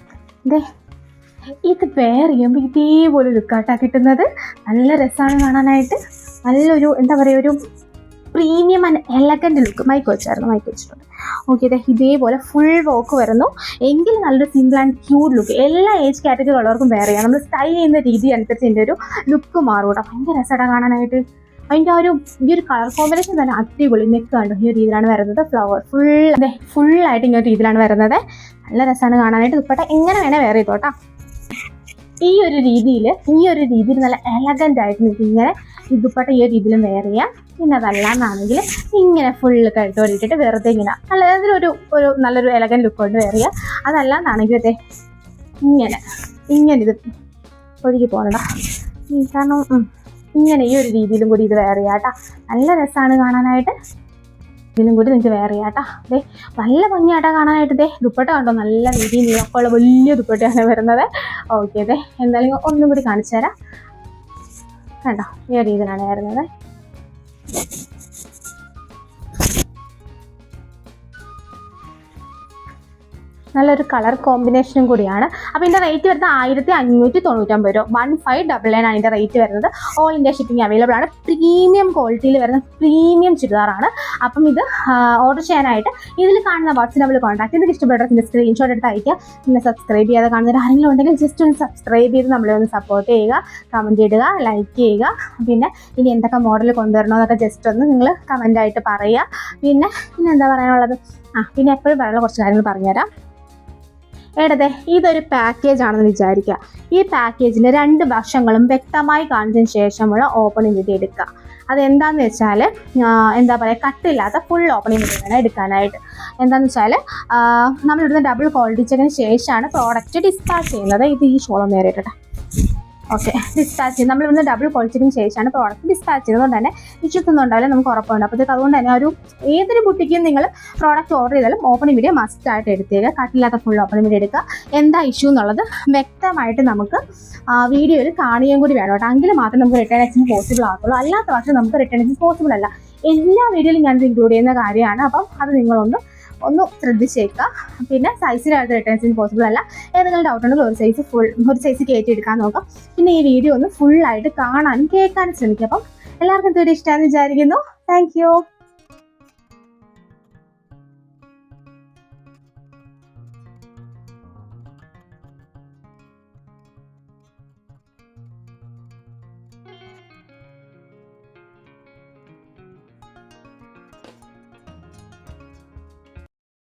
ഇത് വെയർ ചെയ്യുമ്പോൾ ഇതേപോലെ ലുക്കാട്ടാണ് കിട്ടുന്നത്. നല്ല രസമാണ് കാണാനായിട്ട്. നല്ലൊരു എന്താ പറയുക, ഒരു premium and elegant look. Mic വെച്ചിട്ടുണ്ട്. ഓക്കെ, ഇതേപോലെ ഫുൾ വർക്ക് വരുന്നു. എങ്കിൽ നല്ലൊരു സിമ്പിൾ ആൻഡ് ക്യൂട്ട് ലുക്ക്. എല്ലാ ഏജ് കാറ്റഗറി ഉള്ളവർക്കും വെയർ ചെയ്യാം. നമ്മൾ സ്റ്റൈൽ ചെയ്യുന്ന രീതി അനുസരിച്ച് ഇതിൻ്റെ ഒരു ലുക്ക് മാറും കേട്ടോ. ഭയങ്കര രസമാണ് കാണാനായിട്ട്. അതിൻ്റെ ഈ ഒരു കളർ കോമ്പിനേഷൻ തന്നെ അടിപൊളി. നെക്ക് കണ്ടു, ഈ ഒരു രീതിയിലാണ് വരുന്നത്. ഫ്ലവർ ഫുള്ളായിട്ട് ഇങ്ങോട്ട് രീതിയിലാണ് വരുന്നത്. നല്ല രസമാണ് കാണാനായിട്ട്. ദുപ്പട്ട എങ്ങനെ വേണേൽ വെയർ ചെയ്തോട്ടോ. ഈ ഒരു രീതിയിൽ നല്ല എലഗൻ്റ് ആയിട്ട് നിങ്ങൾക്ക് ഇങ്ങനെ ഈ ദുപ്പട്ട ഈ ഒരു രീതിയിലും വെയർ ചെയ്യാം. പിന്നെ അതല്ലാന്നാണെങ്കിൽ ഇങ്ങനെ ഫുള്ള് കഴുത്തോടിയിട്ടിട്ട് വെറുതെ ഇങ്ങനെ അതിലൊരു നല്ലൊരു എലഗൻ്റ് ലുക്ക് കൊണ്ട് വെയർ ചെയ്യാം. അതല്ലാന്നാണെങ്കിൽ ഇങ്ങനെ ഇത് ഒഴുകി പോകണ്ട. കാരണം ഇങ്ങനെ ഈ ഒരു രീതിയിലും കൂടി ഇത് വെയർ ചെയ്യാം കേട്ടോ. നല്ല രസമാണ് കാണാനായിട്ട്. ഇതിലും കൂടി നിങ്ങൾക്ക് വെയർ ചെയ്യാം കേട്ടോ. നല്ല ഭംഗിയായിട്ടാ കാണാനായിട്ട്. ദുപ്പട്ട കണ്ടോ, നല്ല രീതിയിൽ നീളക്കമുള്ള വലിയ ദുപ്പട്ടയാണ് വരുന്നത്. ഓക്കെ, എന്തായാലും ഒന്നും കൂടി കാണിച്ചു തരാം. കണ്ടോ, ഈ ഒരു രീതിയിലാണ് വരുന്നത്. നല്ലൊരു കളർ കോമ്പിനേഷനും കൂടിയാണ്. അപ്പോൾ ഇതിൻ്റെ റേറ്റ് വരുന്നത് 1599 രൂപ. 1599 അതിൻ്റെ റേറ്റ് വരുന്നത്. ഓൾ ഇന്ത്യ ഷിപ്പിംഗ് അവൈലബിൾ ആണ്. പ്രീമിയം ക്വാളിറ്റിയിൽ വരുന്ന പ്രീമിയം ചുരിദാറാണ്. അപ്പം ഇത് ഓർഡർ ചെയ്യാനായിട്ട് ഇതിൽ കാണുന്ന വാട്സ്ആപ്പ് നമ്പറിൽ കോൺടാക്ട് ചെയ്ത് ഇഷ്ടപ്പെട്ട സ്ക്രീൻഷോട്ട് എടുത്ത് അയക്കുക. പിന്നെ സബ്സ്ക്രൈബ് ചെയ്യാതെ കാണുന്നവർ ആരെങ്കിലും ഉണ്ടെങ്കിൽ ജസ്റ്റ് ഒന്ന് സബ്സ്ക്രൈബ് ചെയ്ത് നമ്മളെ ഒന്ന് സപ്പോർട്ട് ചെയ്യുക, കമൻറ്റ് ഇടുക, ലൈക്ക് ചെയ്യുക. പിന്നെ ഇനി എന്തൊക്കെ മോഡൽ കൊണ്ടുവരണമെന്നൊക്കെ ജസ്റ്റ് ഒന്ന് നിങ്ങൾ കമൻ്റായിട്ട് പറയുക. പിന്നെ എന്താ പറയാനുള്ളത്? പിന്നെ എപ്പോഴും പറയാനുള്ള കുറച്ച് കാര്യങ്ങൾ പറഞ്ഞുതരാം. ഇതൊരു പാക്കേജ് ആണെന്ന് വിചാരിക്കുക. ഈ പാക്കേജിൻ്റെ 2 വശങ്ങളും വ്യക്തമായി കാണിച്ചതിന് ശേഷമുള്ള ഓപ്പണിംഗ് വീഡിയോ എടുക്കുക. അതെന്താണെന്ന് വെച്ചാൽ എന്താ പറയുക, കട്ടില്ലാത്ത ഫുൾ ഓപ്പണിംഗ് വീഡിയോ വേണം എടുക്കാനായിട്ട്. എന്താണെന്ന് വെച്ചാൽ നമ്മളിവിടുന്ന് ഡബിൾ ക്വാളിറ്റി ചെക്കിന് ശേഷമാണ് പ്രോഡക്റ്റ് ഡിസ്പാച്ച് ചെയ്യുന്നത്. ഇത് ഈ ഷോളം നേരിട്ടെ. ഓക്കെ, ഡിസ്പാച്ച് ചെയ്ത് നമ്മളിവിടുന്ന് ഡബിൾ ക്വാളിറ്റിക്ക് ശേഷമാണ് പ്രോഡക്റ്റ് ഡിസ്പാച്ച് ചെയ്യുന്നതുകൊണ്ട് തന്നെ ഇഷ്യൂസൊന്നും ഉണ്ടാവില്ല, നമുക്ക് ഉറപ്പുണ്ട്. അപ്പോഴത്തേക്ക് അതുകൊണ്ട് തന്നെ ഏതൊരു ബുട്ടിക്കും നിങ്ങൾ പ്രോഡക്റ്റ് ഓർഡർ ചെയ്താലും ഓപ്പണിംഗ് വീഡിയോ മസ്റ്റായിട്ട് എടുത്തേക്കുക. കട്ടില്ലാത്ത ഫുൾ ഓപ്പണിംഗ് വീഡിയോ എടുക്കുക. എന്താ ഇഷ്യൂ എന്നുള്ളത് വ്യക്തമായിട്ട് നമുക്ക് വീഡിയോയിൽ കാണുകയും കൂടി വേണം കേട്ടോ. എങ്കിൽ മാത്രമേ നമുക്ക് റിട്ടേൺ എക്സ്ചേഞ്ച് പോസിബിൾ ആകുള്ളൂ. അല്ലാത്ത പക്ഷം നമുക്ക് റിട്ടേൺ എക്സ്ചേഞ്ച് പോസിബിൾ അല്ല. എല്ലാ വീഡിയോയിലും ഞാനത് ഇൻക്ലൂഡ് ചെയ്യുന്ന കാര്യമാണ്. അപ്പം അത് നിങ്ങളൊന്ന് ശ്രദ്ധിച്ചേക്കുക. പിന്നെ സൈസിനകത്ത് റിട്ടേൺസിന് പോസിബിൾ അല്ല. ഏതെങ്കിലും ഡൗട്ട് ഉണ്ടെങ്കിൽ ഒരു സൈസ് കയറ്റിയെടുക്കാൻ നോക്കാം. പിന്നെ ഈ വീഡിയോ ഒന്ന് ഫുള്ളായിട്ട് കാണാനും കേൾക്കാനും ശ്രമിക്കുക. അപ്പം എല്ലാവർക്കും ഇതുവരെ ഇഷ്ടമാണെന്ന് വിചാരിക്കുന്നു. Thank you.